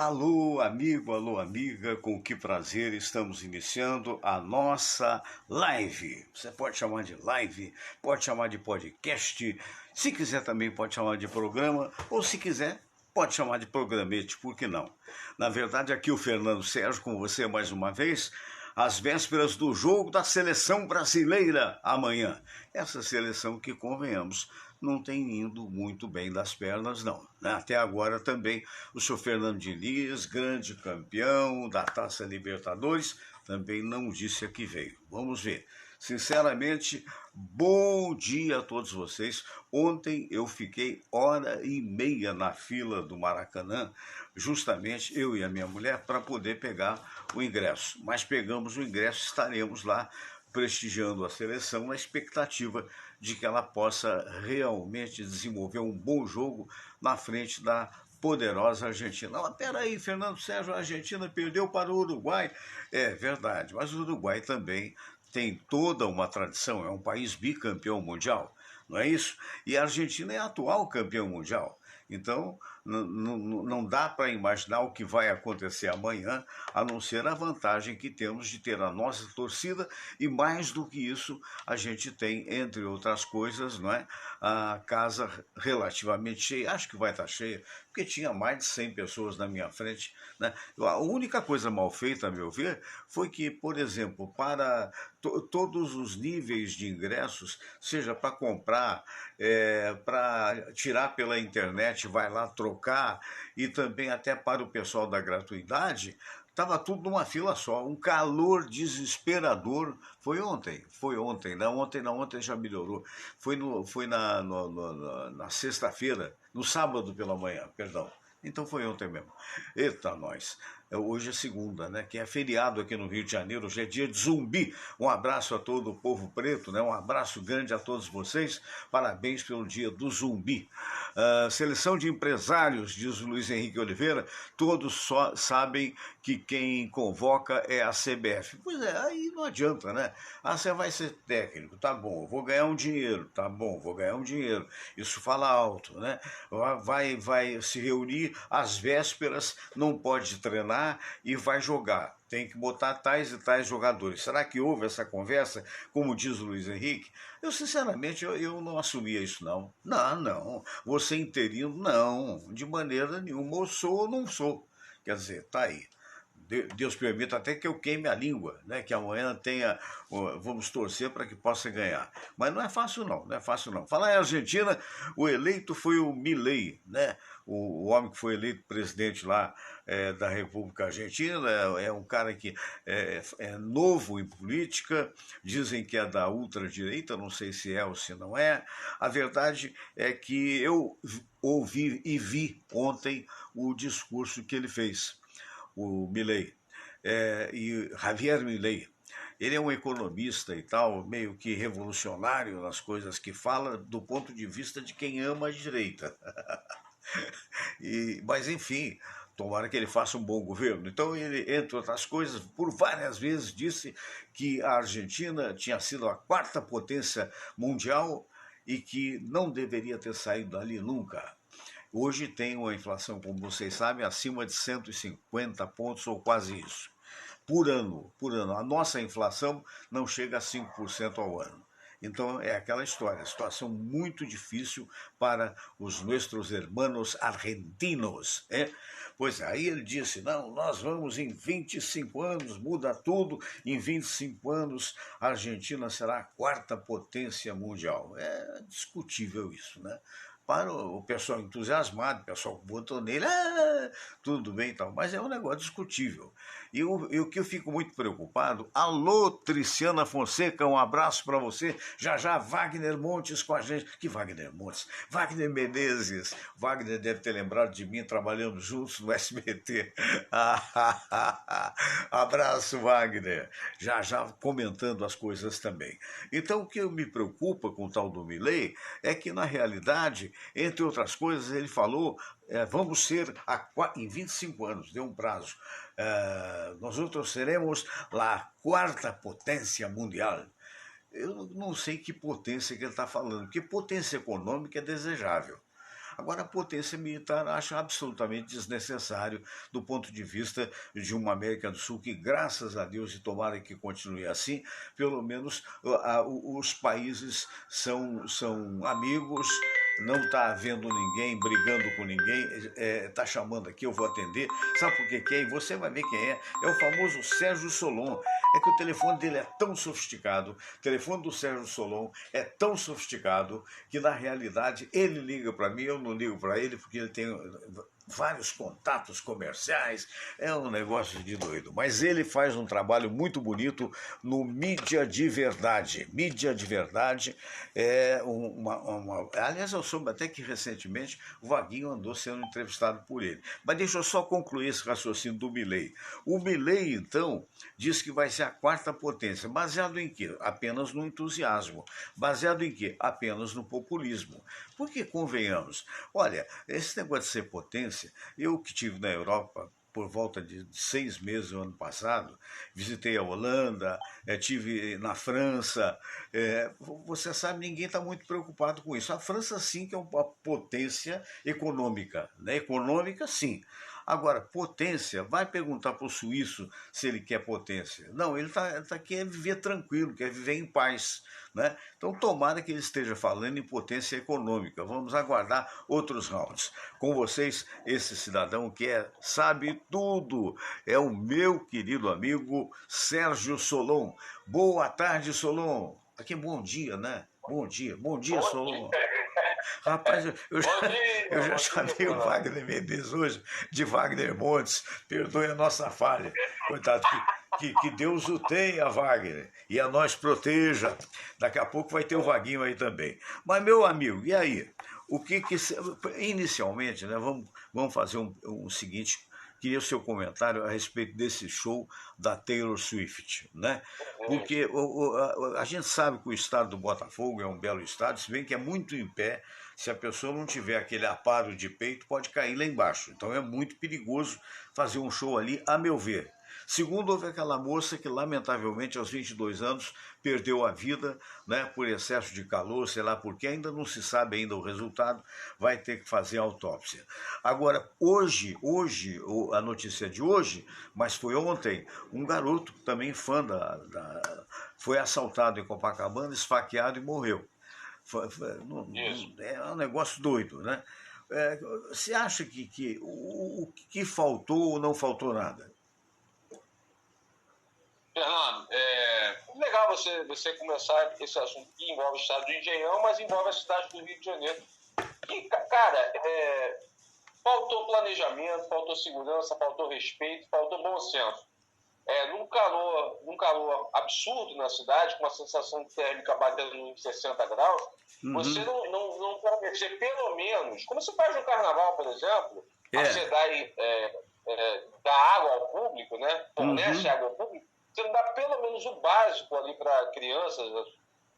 Alô, amigo, alô, amiga, com que prazer estamos iniciando a nossa live. Você pode chamar de live, pode chamar de podcast, se quiser também pode chamar de programa, ou se quiser pode chamar de programete, por que não? Na verdade, aqui o Fernando Sérgio com você mais uma vez, às vésperas do jogo da seleção brasileira amanhã. Essa seleção que, convenhamos, não tem indo muito bem das pernas, não. Até agora também o senhor Fernando Diniz, grande campeão da Taça Libertadores, também não disse a que veio. Vamos ver. Sinceramente, bom dia a todos vocês. Ontem eu fiquei 1h30 na fila do Maracanã, justamente eu e a minha mulher, para poder pegar o ingresso. Mas pegamos o ingresso, estaremos lá prestigiando a seleção na expectativa de que ela possa realmente desenvolver um bom jogo na frente da poderosa Argentina. Mas peraí, Fernando Sérgio, a Argentina perdeu para o Uruguai. É verdade, mas o Uruguai também tem toda uma tradição, é um país bicampeão mundial, não é isso? E a Argentina é a atual campeão mundial. Então, não dá para imaginar o que vai acontecer amanhã, a não ser a vantagem que temos de ter a nossa torcida e, mais do que isso, a gente tem, entre outras coisas, não é? A casa relativamente cheia, acho que vai estar cheia, porque tinha mais de 100 pessoas na minha frente, né? A única coisa mal feita, a meu ver, foi que, por exemplo, para todos os níveis de ingressos, seja para comprar, para tirar pela internet, vai lá trocar, e também até para o pessoal da gratuidade, estava tudo numa fila só, um calor desesperador. Foi ontem, ontem já melhorou. Foi na sexta-feira, no sábado pela manhã, perdão. Então foi ontem mesmo. Eita, nós. Hoje é segunda, né? Que é feriado aqui no Rio de Janeiro, hoje é dia de Zumbi. Um abraço a todo o povo preto, né? Um abraço grande a todos vocês. Parabéns pelo dia do Zumbi. Seleção de empresários, diz o Luiz Henrique Oliveira, todos só sabem que quem convoca é a CBF. Pois é, aí não adianta, né? Você vai ser técnico, tá bom, vou ganhar um dinheiro, tá bom, vou ganhar um dinheiro. Isso fala alto, né? Vai se reunir às vésperas, não pode treinar e vai jogar. Tem que botar tais e tais jogadores. Será que houve essa conversa, como diz o Luiz Henrique? Eu, sinceramente, eu não assumia isso, não. Não. Você interino, não. De maneira nenhuma. Ou sou ou não sou. Quer dizer, tá aí. Deus permita até que eu queime a língua, né? Que amanhã tenha, vamos torcer para que possa ganhar. Mas não é fácil não. Falar em Argentina, o eleito foi o Milei, né? O homem que foi eleito presidente lá da República Argentina, é um cara que é novo em política, dizem que é da ultradireita, não sei se é ou se não é. A verdade é que eu ouvi e vi ontem o discurso que ele fez, o Milei, e Javier Milei. Ele é um economista e tal, meio que revolucionário nas coisas que fala, do ponto de vista de quem ama a direita. Mas, enfim, tomara que ele faça um bom governo. Então, ele, entre outras coisas, por várias vezes disse que a Argentina tinha sido a quarta potência mundial e que não deveria ter saído dali nunca. Hoje tem uma inflação, como vocês sabem, acima de 150 pontos ou quase isso, por ano. A nossa inflação não chega a 5% ao ano. Então é aquela história, situação muito difícil para os nossos hermanos argentinos. Pois é, aí ele disse, não, nós vamos em 25 anos, muda tudo, em 25 anos a Argentina será a quarta potência mundial. É discutível isso, né? Para o pessoal entusiasmado, o pessoal que votou nele, tudo bem e tal, mas é um negócio discutível. E o que eu fico muito preocupado, alô, Triciana Fonseca, um abraço para você, já Wagner Montes com a gente, que Wagner Montes? Wagner Menezes, Wagner deve ter lembrado de mim, trabalhando juntos no SBT, abraço Wagner, já comentando as coisas também. Então o que me preocupa com o tal do Milei é que na realidade, entre outras coisas, ele falou, vamos ser, em 25 anos, deu um prazo, nós outros seremos a quarta potência mundial. Eu não sei que potência que ele está falando, porque potência econômica é desejável. Agora, a potência militar acho absolutamente desnecessário do ponto de vista de uma América do Sul que, graças a Deus, e tomara que continue assim, pelo menos os países são amigos, não está havendo ninguém brigando com ninguém, está chamando aqui, eu vou atender. Sabe por que é? E você vai ver quem é. É o famoso Sérgio Solon. É que o telefone dele é tão sofisticado, o telefone do Sérgio Solon é tão sofisticado que, na realidade, ele liga para mim, eu não ligo para ele, porque ele tem vários contatos comerciais, é um negócio de doido. Mas ele faz um trabalho muito bonito no Mídia de Verdade. Mídia de Verdade é Aliás, eu soube até que recentemente o Vaguinho andou sendo entrevistado por ele. Mas deixa eu só concluir esse raciocínio do Milei. O Milei, então, diz que vai ser a quarta potência. Baseado em quê? Apenas no entusiasmo. Baseado em quê? Apenas no populismo. Porque, convenhamos, olha, esse negócio de ser potência, eu que estive na Europa por volta de 6 meses no ano passado, visitei a Holanda, estive na França, você sabe, ninguém está muito preocupado com isso. A França sim que é uma potência econômica, né? Econômica sim. Agora, potência, vai perguntar para o suíço se ele quer potência. Não, ele quer viver tranquilo, quer viver em paz. Né? Então, tomara que ele esteja falando em potência econômica. Vamos aguardar outros rounds. Com vocês, esse cidadão que sabe tudo. É o meu querido amigo Sérgio Solon. Boa tarde, Solon. Aqui, bom dia, né? Bom dia, Solon. Rapaz, eu já chamei o Wagner Mendes hoje de Wagner Montes. Perdoe a nossa falha. Coitado, que Deus o tenha, Wagner, e a nós proteja. Daqui a pouco vai ter o Vaguinho aí também. Mas, meu amigo, e aí? Inicialmente, né, vamos fazer um seguinte. Queria o seu comentário a respeito desse show da Taylor Swift, né? Porque a gente sabe que o estado do Botafogo é um belo estado, se bem que é muito em pé. Se a pessoa não tiver aquele aparo de peito, pode cair lá embaixo. Então é muito perigoso fazer um show ali, a meu ver. Segundo, houve aquela moça que, lamentavelmente, aos 22 anos, perdeu a vida, né, por excesso de calor, sei lá por quê, ainda não se sabe ainda o resultado, vai ter que fazer autópsia. Agora, hoje, a notícia de hoje, mas foi ontem, um garoto, também fã foi assaltado em Copacabana, esfaqueado e morreu. É um negócio doido, né? Você acha que o que faltou ou não faltou nada? Fernando, legal você começar esse assunto que envolve o estado do Engenhão, mas envolve a cidade do Rio de Janeiro. E, cara, faltou planejamento, faltou segurança, faltou respeito, faltou bom senso. Num calor absurdo na cidade, com uma sensação térmica batendo em 60 graus, você não fornecer pelo menos, como se faz no carnaval, por exemplo, a SEDAI dá água ao público, né? Fornece água ao público, você não dá pelo menos o básico ali para crianças.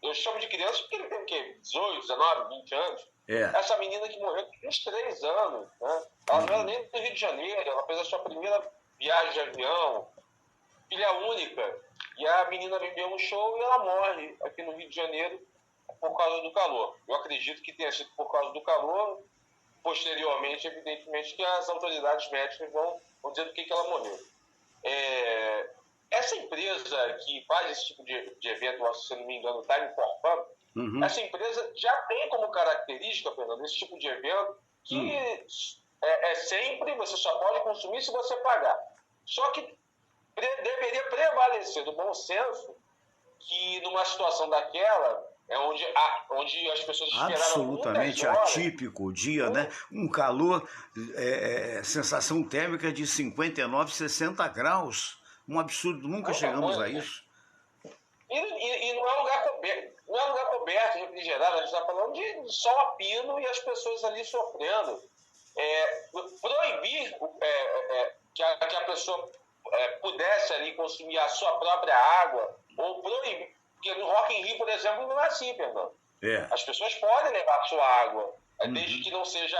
Eu chamo de crianças porque ele tem o quê? 18, 19, 20 anos. Essa menina que morreu com 23 anos, né? Ela não era nem do Rio de Janeiro, ela fez a sua primeira viagem de avião, filha única. E a menina bebeu um show e ela morre aqui no Rio de Janeiro por causa do calor. Eu acredito que tenha sido por causa do calor. Posteriormente, evidentemente, que as autoridades médicas vão dizer do que ela morreu. Essa empresa que faz esse tipo de evento, se não me engano, Time for Fun, essa empresa já tem como característica, Fernando, esse tipo de evento que sempre você só pode consumir se você pagar. Só que deveria prevalecer do bom senso que numa situação daquela onde as pessoas esperaram absolutamente atípico o dia, né? Um calor, sensação térmica de 59, 60 graus. Um absurdo, nunca chegamos a isso. E não é um lugar coberto, refrigerado, a gente está falando de sol a pino e as pessoas ali sofrendo. Proibir que a pessoa pudesse ali consumir a sua própria água, ou proibir, porque no Rock in Rio, por exemplo, não é assim, Fernando. As pessoas podem levar a sua água, desde que não seja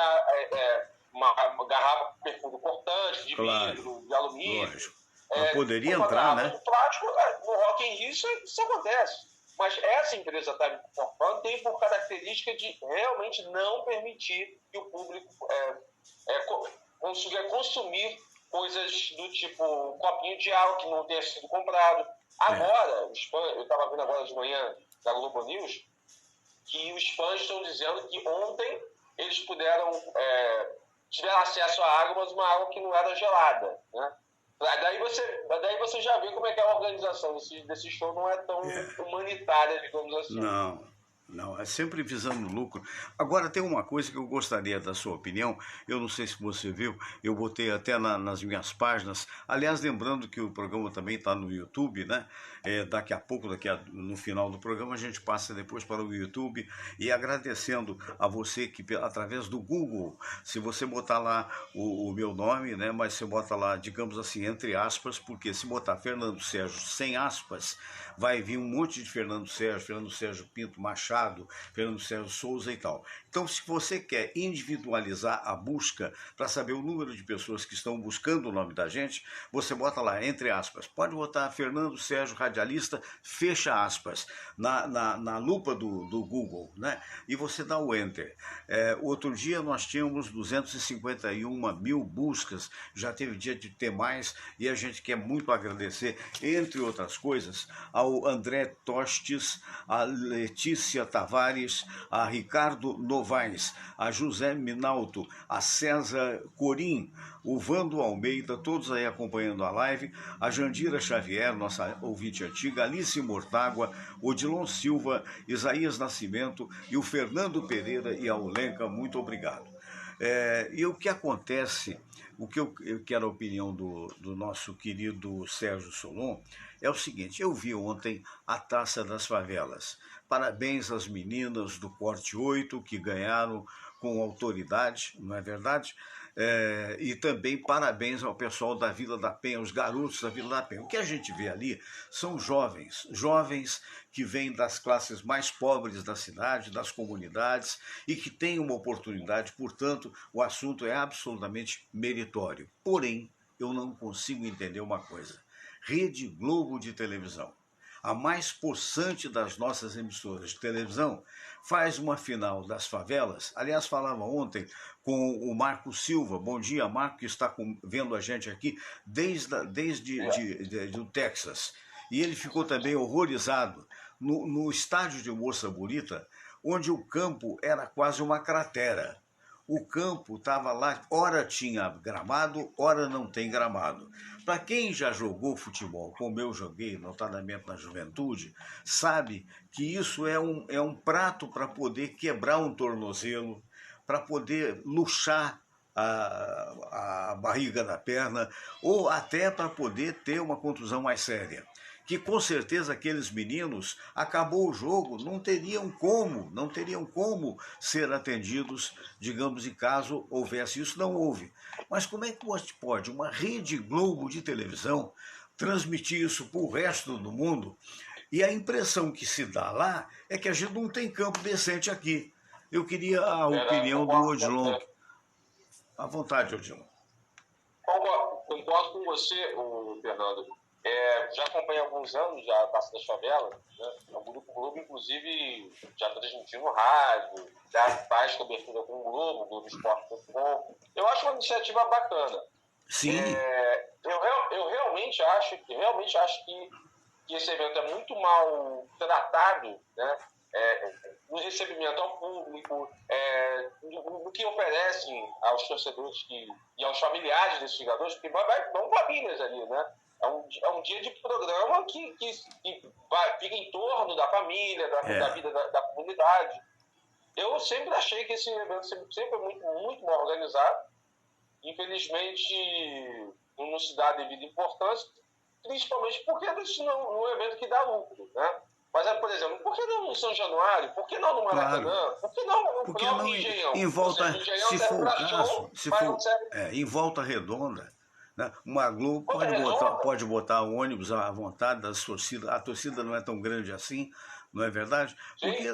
uma garrafa de perfume cortante, de vidro, de alumínio. Lógico. Mas poderia entrar, né? Plástico, no Rock in Rio isso acontece. Mas essa empresa está incorporando tem por característica de realmente não permitir que o público consiga consumir coisas do tipo um copinho de água que não tenha sido comprado. Agora, eu estava vendo agora de manhã da Globo News, que os fãs estão dizendo que ontem eles tiveram acesso à água, mas uma água que não era gelada, né? Daí você já vê como é que é a organização desse show não é tão humanitária, digamos assim. Não, é sempre visando lucro. Agora, tem uma coisa que eu gostaria da sua opinião, eu não sei se você viu, eu botei até nas minhas páginas, aliás, lembrando que o programa também está no YouTube, né? Daqui a pouco, no final do programa, a gente passa depois para o YouTube, e agradecendo a você que, através do Google, se você botar lá o meu nome, né? Mas você bota lá, digamos assim, entre aspas, porque se botar Fernando Sérgio sem aspas, vai vir um monte de Fernando Sérgio Pinto Machado, Fernando Sérgio Souza e tal. Então, se você quer individualizar a busca para saber o número de pessoas que estão buscando o nome da gente, você bota lá, entre aspas. Pode botar Fernando Sérgio Radialista, fecha aspas, na lupa do Google, né? E você dá o Enter. Outro dia nós tínhamos 251 mil buscas, já teve dia de ter mais, e a gente quer muito agradecer, entre outras coisas, ao André Tostes, a Letícia Tavares, a Ricardo Novaes, a José Minalto, a César Corim, o Vando Almeida, todos aí acompanhando a live, a Jandira Xavier, nossa ouvinte antiga, Alice Mortágua, Odilon Silva, Isaías Nascimento e o Fernando Pereira e a Olenka, muito obrigado. E o que acontece, o que eu quero a opinião do nosso querido Sérgio Solon, é o seguinte: eu vi ontem a Taça das Favelas. Parabéns às meninas do Corte 8 que ganharam com autoridade, não é verdade? E também parabéns ao pessoal da Vila da Penha, os garotos da Vila da Penha. O que a gente vê ali são jovens que vêm das classes mais pobres da cidade, das comunidades, e que têm uma oportunidade, portanto, o assunto é absolutamente meritório. Porém, eu não consigo entender uma coisa. Rede Globo de televisão, a mais possante das nossas emissoras de televisão, faz uma final das favelas. Aliás, falava ontem com o Marco Silva. Bom dia, Marco, que está vendo a gente aqui desde o Texas. E ele ficou também horrorizado no estádio de Moça Bonita, onde o campo era quase uma cratera. O campo estava lá, ora tinha gramado, ora não tem gramado. Para quem já jogou futebol, como eu joguei, notadamente na juventude, sabe que isso é um prato para poder quebrar um tornozelo, para poder luxar a barriga da perna, ou até para poder ter uma contusão mais séria. Que com certeza aqueles meninos, acabou o jogo, não teriam como ser atendidos, digamos, em caso houvesse isso, não houve. Mas como é que pode uma Rede Globo de televisão transmitir isso para o resto do mundo? E a impressão que se dá lá é que a gente não tem campo decente aqui. Eu queria a opinião do Odilon. À vontade, Odilon. Concordo com você, Fernando. Já acompanhei há alguns anos já a Taça das Favelas, né? O Grupo Globo, inclusive, já transmitiu no rádio, já faz cobertura com o Globo Esporte.com. Eu acho uma iniciativa bacana. Sim. Eu realmente acho que esse evento é muito mal tratado, né? No recebimento ao público, no que oferecem aos torcedores e aos familiares desses jogadores, porque vão famílias ali, né? É um dia de programa que fica em torno da família, da vida da comunidade. Eu sempre achei que esse evento sempre foi muito, muito mal organizado. Infelizmente, não se dá a devida importância, principalmente porque não é um evento que dá lucro, né? Mas, por exemplo, por que não no São Januário? Por que não no Maracanã? Claro. Por que não no próprio Engenhão? Em volta, se for o caso, em Volta Redonda, né? Uma Globo pode botar o ônibus à vontade das torcidas. A torcida não é tão grande assim, não é verdade? Porque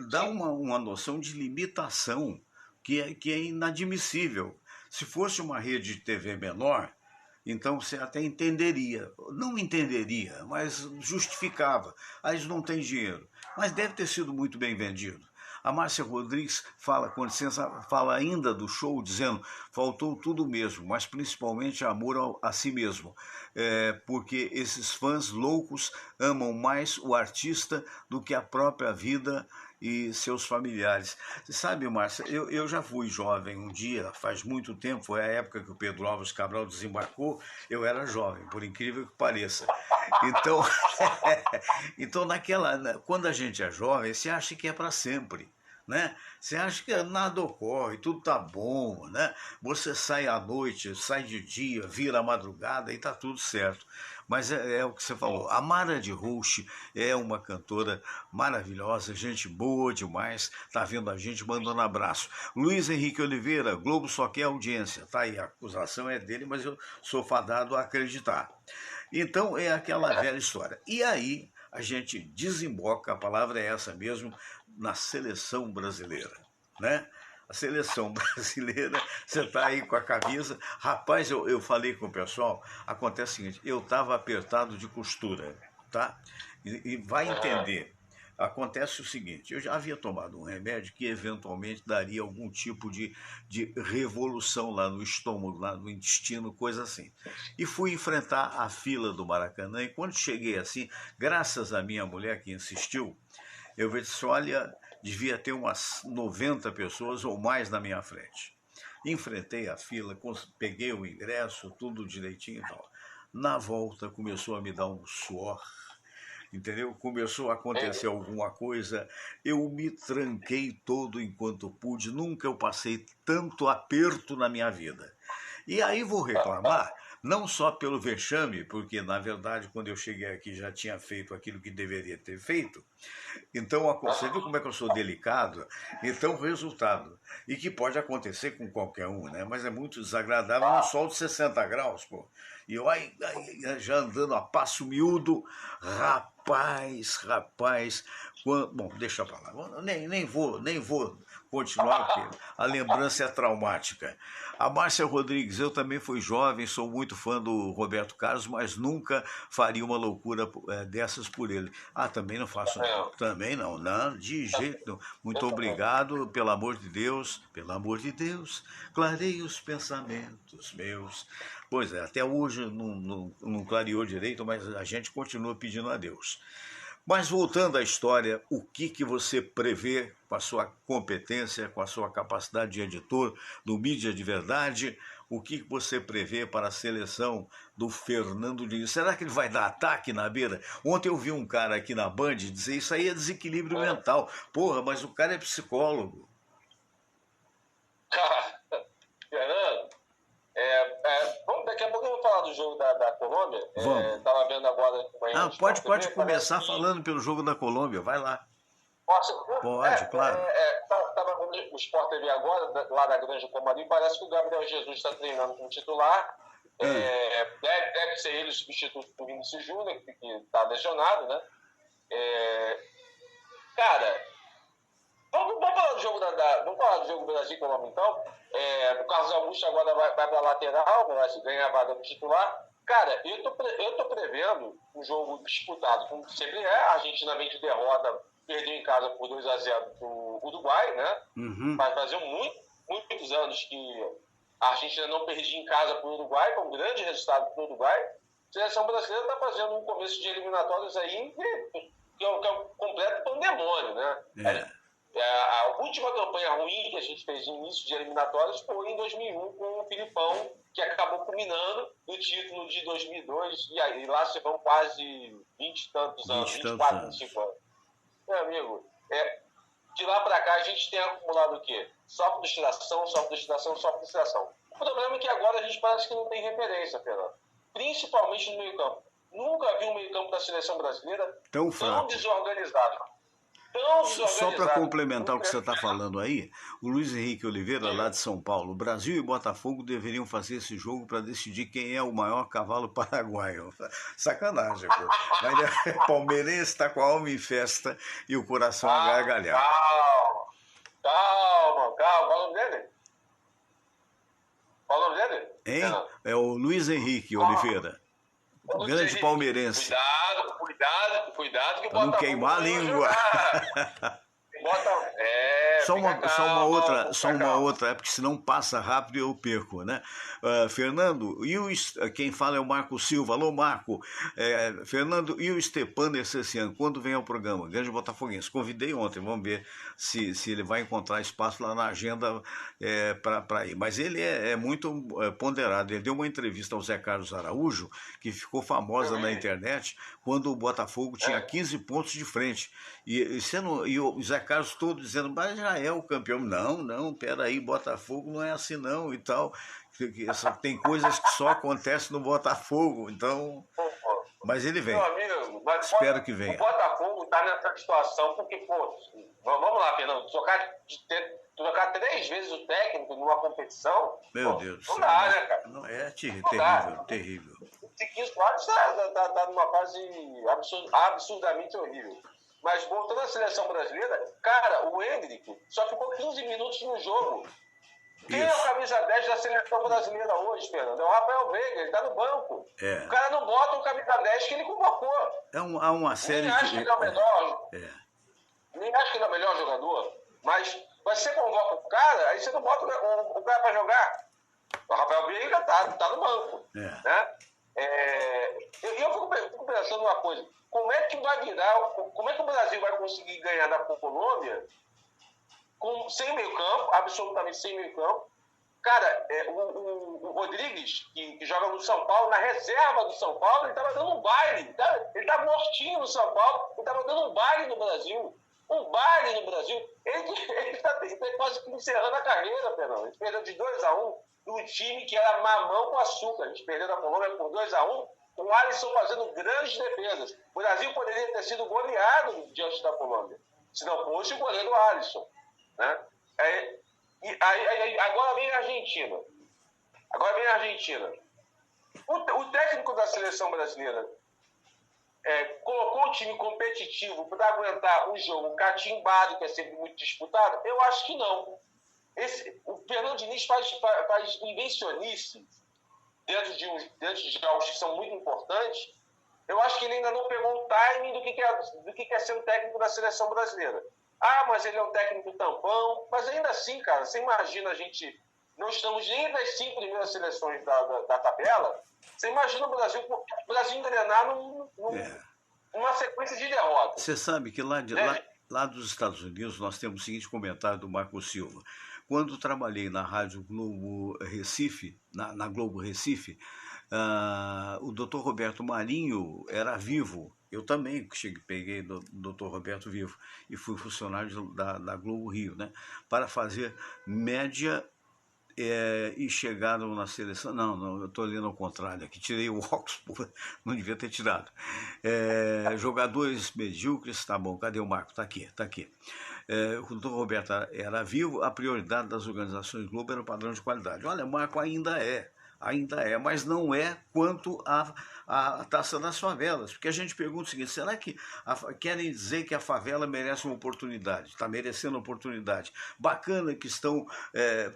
dá uma noção de limitação que é inadmissível. Se fosse uma rede de TV menor, Então você até entenderia, não entenderia, mas justificava. Aí eles não têm dinheiro, mas deve ter sido muito bem vendido. A Márcia Rodrigues fala, com licença, fala ainda do show, dizendo: faltou tudo mesmo, mas principalmente amor a si mesmo, porque esses fãs loucos amam mais o artista do que a própria vida e seus familiares. Você sabe, Márcia, eu já fui jovem um dia, faz muito tempo, foi a época que o Pedro Álvares Cabral desembarcou, eu era jovem, por incrível que pareça. Então, então quando a gente é jovem, você acha que é para sempre. Né? Você acha que nada ocorre, tudo tá bom, né? Você sai à noite, sai de dia, vira a madrugada e tá tudo certo. Mas é o que você falou. A Mara de Roche é uma cantora maravilhosa, gente boa demais. Tá vendo a gente mandando abraço. Luiz Henrique Oliveira, Globo só quer audiência. Tá aí, a acusação é dele, mas eu sou fadado a acreditar. Então é aquela velha história. E aí a gente desemboca, a palavra é essa mesmo, na seleção brasileira, né? A seleção brasileira, você está aí com a camisa. Rapaz, eu falei com o pessoal, acontece o seguinte, eu estava apertado de costura, tá? E vai entender. Acontece o seguinte, eu já havia tomado um remédio que eventualmente daria algum tipo de revolução lá no estômago, lá no intestino, coisa assim. E fui enfrentar a fila do Maracanã e quando cheguei assim, graças à minha mulher que insistiu, eu disse, olha, devia ter umas 90 pessoas ou mais na minha frente. Enfrentei a fila, peguei o ingresso, tudo direitinho e tal. Na volta começou a me dar um suor, entendeu? Começou a acontecer alguma coisa, eu me tranquei todo enquanto pude, nunca eu passei tanto aperto na minha vida. E aí vou reclamar, não só pelo vexame, porque na verdade quando eu cheguei aqui já tinha feito aquilo que deveria ter feito. Então você viu como é que eu sou delicado? Então o resultado, e que pode acontecer com qualquer um, né? Mas é muito desagradável no sol de 60 graus, pô. E eu aí, já andando a passo miúdo, rapaz, bom, deixa pra lá, nem vou continuar, porque a lembrança é traumática. A Márcia Rodrigues, eu também fui jovem, sou muito fã do Roberto Carlos, mas nunca faria uma loucura dessas por ele. Ah, também não faço não. Também não, de jeito nenhum. Muito obrigado, pelo amor de Deus, clareie os pensamentos meus. Pois é, até hoje não clareou direito, mas a gente continua pedindo a Deus. Mas voltando à história, o que você prevê com a sua competência, com a sua capacidade de editor do Mídia de Verdade, o que você prevê para a seleção do Fernando Diniz? Será que ele vai dar ataque na beira? Ontem eu vi um cara aqui na Band dizer isso aí é desequilíbrio mental. Porra, mas o cara é psicólogo. Fernando, daqui a pouco eu vou falar do jogo da Colômbia. Vamos. Tava vendo agora. Pode começar falando pelo jogo da Colômbia, vai lá. Posso? Pode, claro. Tava vendo o Sport TV agora, lá da Granja Comari, parece que o Gabriel Jesus está treinando como titular. Deve ser ele o substituto do Vinícius Júnior, que está lesionado, né? Cara, vamos falar do jogo vamos falar do jogo Brasil-Colômbia, então. O Carlos Augusto agora vai para a lateral, vai ganhar a vaga do titular. Cara, eu tô prevendo um jogo disputado, como sempre é. A Argentina vem de derrota, perdeu em casa por 2-0 para o Uruguai, né? Vai fazer muitos anos que a Argentina não perdia em casa para o Uruguai, foi um grande resultado para o Uruguai. A seleção brasileira está fazendo um começo de eliminatórias aí que é um completo pandemônio, né? A última campanha ruim que a gente fez no início de eliminatórias foi em 2001 com o Filipão, que acabou culminando no título de 2002, e aí lá se vão quase 20 e tantos anos, 24, 25 anos. Meu amigo, de lá para cá a gente tem acumulado o quê? Só frustração. O problema é que agora a gente parece que não tem referência, Fernando. Principalmente no meio-campo. Nunca vi um meio-campo da seleção brasileira tão desorganizado. Só para complementar o que você está falando aí, o Luiz Henrique Oliveira, lá de São Paulo, Brasil e Botafogo deveriam fazer esse jogo para decidir quem é o maior cavalo paraguaio. Sacanagem, pô. Mas palmeirense está com a alma em festa e o coração a gargalhar. Calma. Qual o nome dele? Hein? É o Luiz Henrique Oliveira. Grande palmeirense. Cuidado que o Pra não Botafogo queimar a vai língua. jogar. Só uma outra, calma. é porque senão passa rápido e eu perco, né? Fernando, quem fala é o Marco Silva. Alô, Marco. Fernando, e o Stepan Ercecian, quando vem ao programa? Grande Botafoguense. Convidei ontem, vamos ver se ele vai encontrar espaço lá na agenda para ir. Mas ele é muito ponderado. Ele deu uma entrevista ao Zé Carlos Araújo, que ficou famosa na internet, quando o Botafogo tinha 15 pontos de frente. E o Zé Carlos todo dizendo, mas já é o campeão. Não, peraí, Botafogo não é assim não e tal. Tem coisas que só acontecem no Botafogo, então... Mas ele vem. Meu amigo, Espero que venha. O Botafogo está nessa situação porque, pô, vamos lá, Fernando, trocar 3 vezes o técnico numa competição, Meu Deus do céu. Não dá, né, cara? Não, terrível. O Tiquinho Soares está numa fase absurdamente horrível. Mas voltando à seleção brasileira, cara, o Endrick só ficou 15 minutos no jogo. Quem é o camisa 10 da seleção brasileira hoje, Fernando? É o Rafael Veiga, ele tá no banco. O cara não bota o camisa 10 que ele convocou. Há uma série Nem acho que ele é o melhor. Nem acho que ele é o melhor jogador. Mas você convoca o cara, aí você não bota o cara pra jogar. O Rafael Veiga tá no banco. Né? Eu fico pensando uma coisa. Como é que vai virar, como é que o Brasil vai conseguir ganhar da Colômbia sem meio campo, absolutamente sem meio campo? Cara, o Rodrigues, que joga no São Paulo, na reserva do São Paulo, ele estava dando um baile. Ele estava mortinho no São Paulo, ele estava dando um baile no Brasil. Um baile no Brasil. Ele está quase que encerrando a carreira, Fernando. A gente perdeu de 2-1 num time que era mamão com açúcar. A gente perdeu da Colômbia por 2-1. O Alisson fazendo grandes defesas. O Brasil poderia ter sido goleado diante da Colômbia, se não fosse o goleiro Alisson. Né? Agora vem a Argentina. O técnico da seleção brasileira colocou um time competitivo para aguentar um jogo catimbado, que é sempre muito disputado? Eu acho que não. O Fernando Diniz faz invencionice dentro de jogos que são muito importantes. Eu acho que ele ainda não pegou o timing do que é ser um técnico da seleção brasileira. Mas ele é um técnico tampão. Mas ainda assim, cara, você imagina, a gente não estamos nem nas 5 primeiras seleções da tabela. Você imagina o Brasil engrenar numa sequência de derrotas. Você sabe que lá dos Estados Unidos nós temos o seguinte comentário do Marco Silva. Quando trabalhei na Rádio Globo Recife, na Globo Recife, o Dr. Roberto Marinho era vivo. Eu também peguei o Dr. Roberto vivo e fui funcionário da Globo Rio, né, para fazer média e chegaram na seleção. Não, eu estou lendo ao contrário aqui, tirei o óculos, não devia ter tirado. Jogadores medíocres, tá bom, cadê o Marco? Tá aqui. O Dr. Roberto era vivo, a prioridade das organizações Globo era o padrão de qualidade. Olha, Marco ainda é, mas não é quanto a Taça das Favelas, porque a gente pergunta o seguinte: será que querem dizer que a favela merece uma oportunidade? Está merecendo oportunidade. Bacana que estão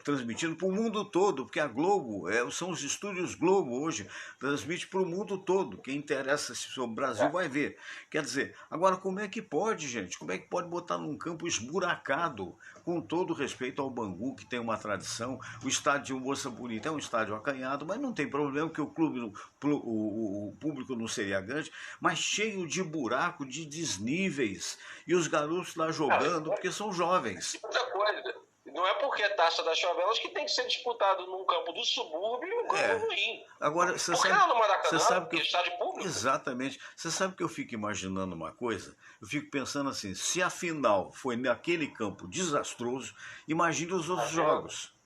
transmitindo para o mundo todo, porque a Globo, são os estúdios Globo hoje, transmite para o mundo todo. Quem interessa sobre o Brasil vai ver. Quer dizer, agora como é que pode, gente? Como é que pode botar num campo esburacado, com todo respeito ao Bangu, que tem uma tradição? O estádio de Moça Bonita é um estádio acanhado, mas não tem problema, que o clube, o público não seria grande, mas cheio de buraco, de desníveis, e os garotos lá jogando, porque são jovens. Outra coisa, não é porque é Taça das Favelas que tem que ser disputado num campo do subúrbio e num campo ruim. Agora, você sabe que estádio público? Exatamente. Você sabe que eu fico imaginando uma coisa? Eu fico pensando assim, se a final foi naquele campo desastroso, imagine os outros jogos.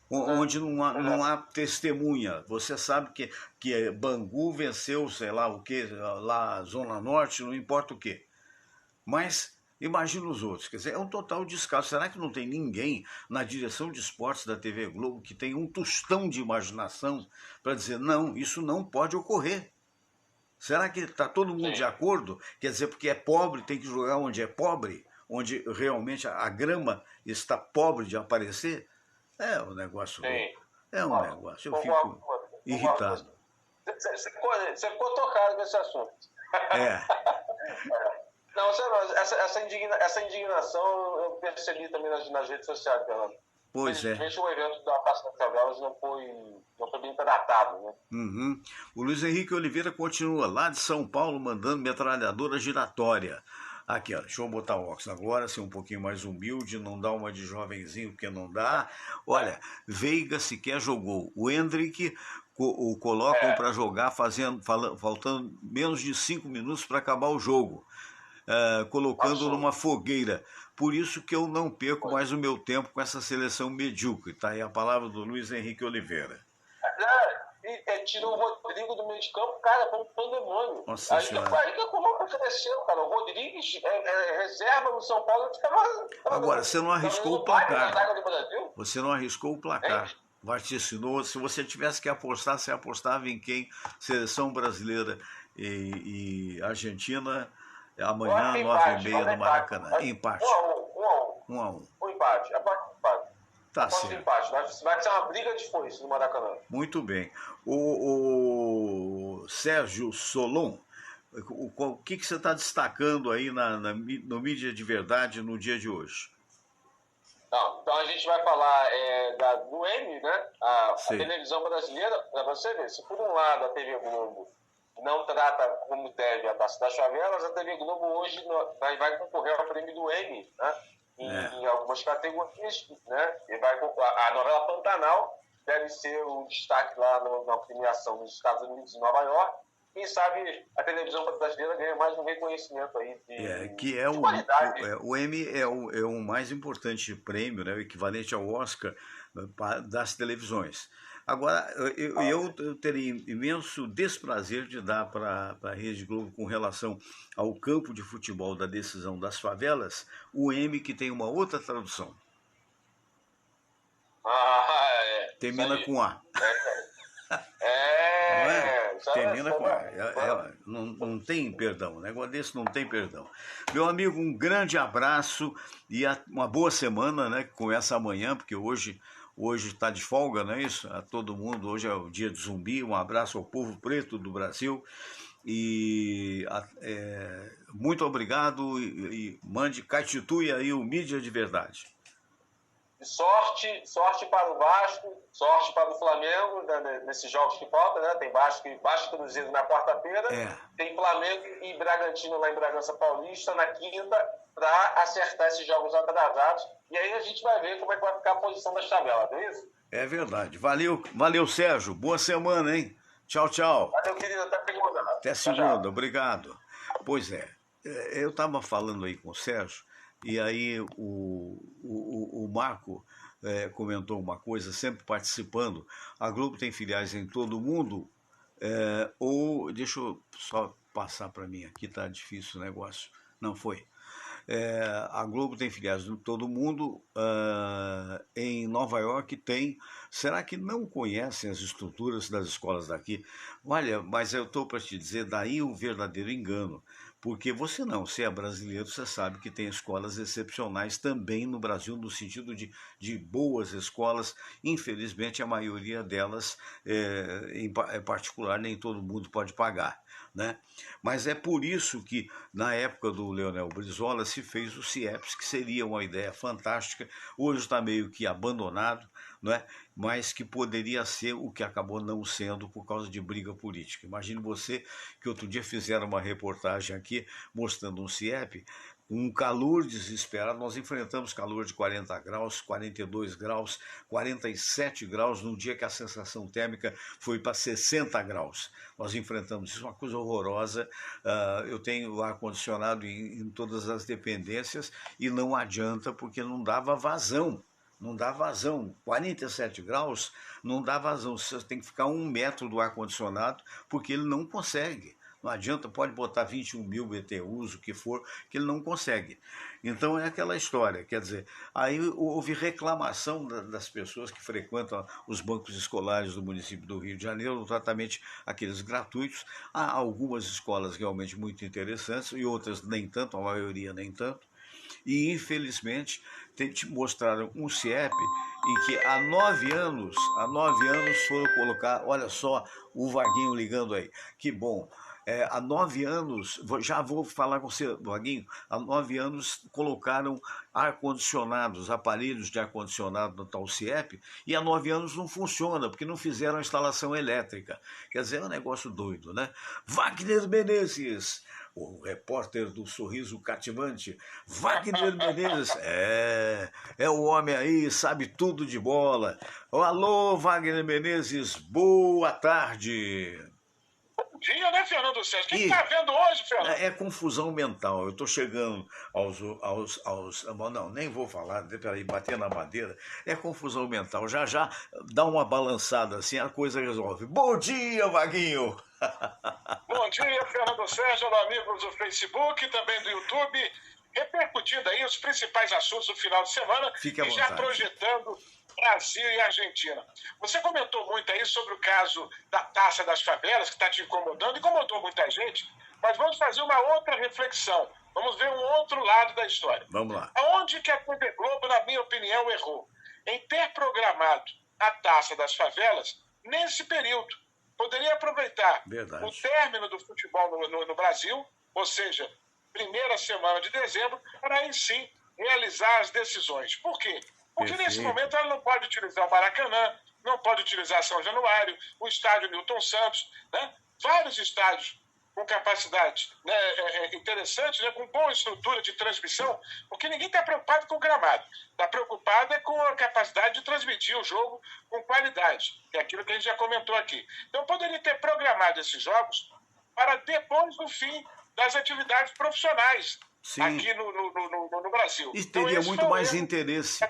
Onde não há testemunha. Você sabe que Bangu venceu, sei lá o que, lá Zona Norte, não importa o que. Mas imagina os outros. Quer dizer, é um total descaso. Será que não tem ninguém na direção de esportes da TV Globo que tem um tostão de imaginação para dizer, não, isso não pode ocorrer? Será que está todo mundo de acordo? Quer dizer, porque é pobre, tem que jogar onde é pobre? Onde realmente a grama está pobre de aparecer? O negócio É um Concordo, negócio, eu concordo fico com você. irritado. Você ficou tocado nesse assunto. É, Não, essa indignação eu percebi também nas redes sociais, Fernando. pois é. Infelizmente o evento da Praça das Favelas não foi bem tratado, né? Uhum. O Luiz Henrique Oliveira continua lá de São Paulo mandando metralhadora giratória. Aqui, ó, deixa eu botar o óculos agora, ser um pouquinho mais humilde, não dá uma de jovenzinho, porque não dá. Olha, Veiga sequer jogou. O Hendrick o colocam para jogar faltando menos de 5 minutos para acabar o jogo. Colocando numa fogueira. Por isso que eu não perco mais o meu tempo com essa seleção medíocre. Tá aí a palavra do Luiz Henrique Oliveira. Tirou o Rodrigo do meio de campo, cara, foi um pandemônio. Nossa Senhora. Aí que a Colômbia cresceu, cara. O Rodrigues reserva no São Paulo. Agora, você não arriscou o placar. Você não arriscou o placar. Vaticinou. Se você tivesse que apostar, você apostava em quem? Seleção brasileira e Argentina, amanhã, 9h30 no Maracanã. Empate. 1-1. Um empate. Empate. Tá certo. Empate. Vai ser uma briga de foice no Maracanã. Muito bem. O Sérgio Solon, o que você está destacando aí no Mídia de Verdade no dia de hoje? Então a gente vai falar do M, né? A televisão brasileira, para você ver, se por um lado a TV Globo não trata como deve a Taça das Favelas, a TV Globo hoje vai concorrer ao prêmio do M, né? Em algumas categorias, né? E a novela Pantanal deve ser o destaque lá na premiação nos Estados Unidos e Nova York. Quem sabe a televisão brasileira ganha mais um reconhecimento aí que é de qualidade. O Emmy é o mais importante prêmio, né? O equivalente ao Oscar das televisões. Agora, eu teria imenso desprazer de dar para a Rede Globo com relação ao campo de futebol da decisão das favelas, o M que tem uma outra tradução. Termina com A. Termina com A. Não tem perdão. Um negócio desse não tem perdão. Meu amigo, um grande abraço e uma boa semana, né? Que começa amanhã, porque hoje está de folga, não é isso? A todo mundo, hoje é o dia do zumbi. Um abraço ao povo preto do Brasil. E muito obrigado e constitui aí o Mídia de Verdade. Sorte para o Vasco, sorte para o Flamengo, né, nesses jogos que faltam, né? Tem Vasco e Cruzeiro na quarta-feira, tem Flamengo e Bragantino lá em Bragança Paulista na quinta, para acertar esses jogos atrasados. E aí a gente vai ver como é que vai ficar a posição das tabelas, não é isso? É verdade. Valeu, Sérgio. Boa semana, hein? Tchau, tchau. Valeu, querido. Até segunda. Até segunda. Obrigado. Pois é. Eu estava falando aí com o Sérgio, e aí o Marco comentou uma coisa, sempre participando. A Globo tem filiais em todo o mundo, deixa eu só passar para mim aqui, tá difícil o negócio. Não foi. A Globo tem filiais em todo o mundo, em Nova York tem. Será que não conhecem as estruturas das escolas daqui? Olha, mas eu estou para te dizer, daí o verdadeiro engano. Porque você é brasileiro, você sabe que tem escolas excepcionais também no Brasil, no sentido de boas escolas. Infelizmente, a maioria delas, em particular, nem todo mundo pode pagar, né? Mas é por isso que, na época do Leonel Brizola, se fez o CIEPS, que seria uma ideia fantástica. Hoje está meio que abandonado, né? Mas que poderia ser o que acabou não sendo por causa de briga política. Imagine você que outro dia fizeram uma reportagem aqui mostrando um CIEP, um calor desesperado. Nós enfrentamos calor de 40 graus, 42 graus, 47 graus no dia que a sensação térmica foi para 60 graus. Nós enfrentamos isso, uma coisa horrorosa. Eu tenho ar-condicionado em todas as dependências e não adianta porque não dava vazão. Não dá vazão. 47 graus não dá vazão. Você tem que ficar 1 metro do ar-condicionado porque ele não consegue. Não adianta, pode botar 21 mil BTUs, o que for, que ele não consegue. Então é aquela história, quer dizer, aí houve reclamação das pessoas que frequentam os bancos escolares do município do Rio de Janeiro, exatamente aqueles gratuitos. Há algumas escolas realmente muito interessantes e outras nem tanto, a maioria nem tanto. E, infelizmente, te mostraram um CIEP em que há 9 anos foram colocar, olha só o Vaguinho ligando aí, que bom. Há 9 anos, já vou falar com você, Vaguinho, há 9 anos colocaram ar-condicionados, aparelhos de ar-condicionado no tal CIEP, e há 9 anos não funciona, porque não fizeram a instalação elétrica. Quer dizer, é um negócio doido, né? Wagner Menezes, o repórter do Sorriso Cativante, Wagner Menezes, é o homem aí, sabe tudo de bola. Alô, Wagner Menezes, boa tarde. Bom dia, né, Fernando Sérgio? O que está vendo hoje, Fernando? É confusão mental. Eu estou chegando aos. Não, nem vou falar, peraí, bater na madeira. É confusão mental. Já já dá uma balançada assim, a coisa resolve. Bom dia, Vaguinho! Bom dia, Fernando Sérgio, amigos do Facebook, também do YouTube, repercutindo aí os principais assuntos do final de semana e já projetando Brasil e Argentina. Você comentou muito aí sobre o caso da Taça das Favelas, que está te incomodando, incomodou muita gente, mas vamos fazer uma outra reflexão. Vamos ver um outro lado da história. Vamos lá. Aonde que a TV Globo, na minha opinião, errou? Em ter programado a Taça das Favelas nesse período. Poderia aproveitar o término do futebol no Brasil, ou seja, primeira semana de dezembro, para aí sim realizar as decisões. Por quê? Porque nesse momento ela não pode utilizar o Maracanã, não pode utilizar São Januário, o estádio Newton Santos, né? Vários estádios com capacidade, né, interessante, né, com boa estrutura de transmissão, porque ninguém está preocupado com o gramado. Está preocupado com a capacidade de transmitir o jogo com qualidade, que é aquilo que a gente já comentou aqui. Então, poderia ter programado esses jogos para depois do fim das atividades profissionais. Sim. Aqui no Brasil. E teria muito mais interesse.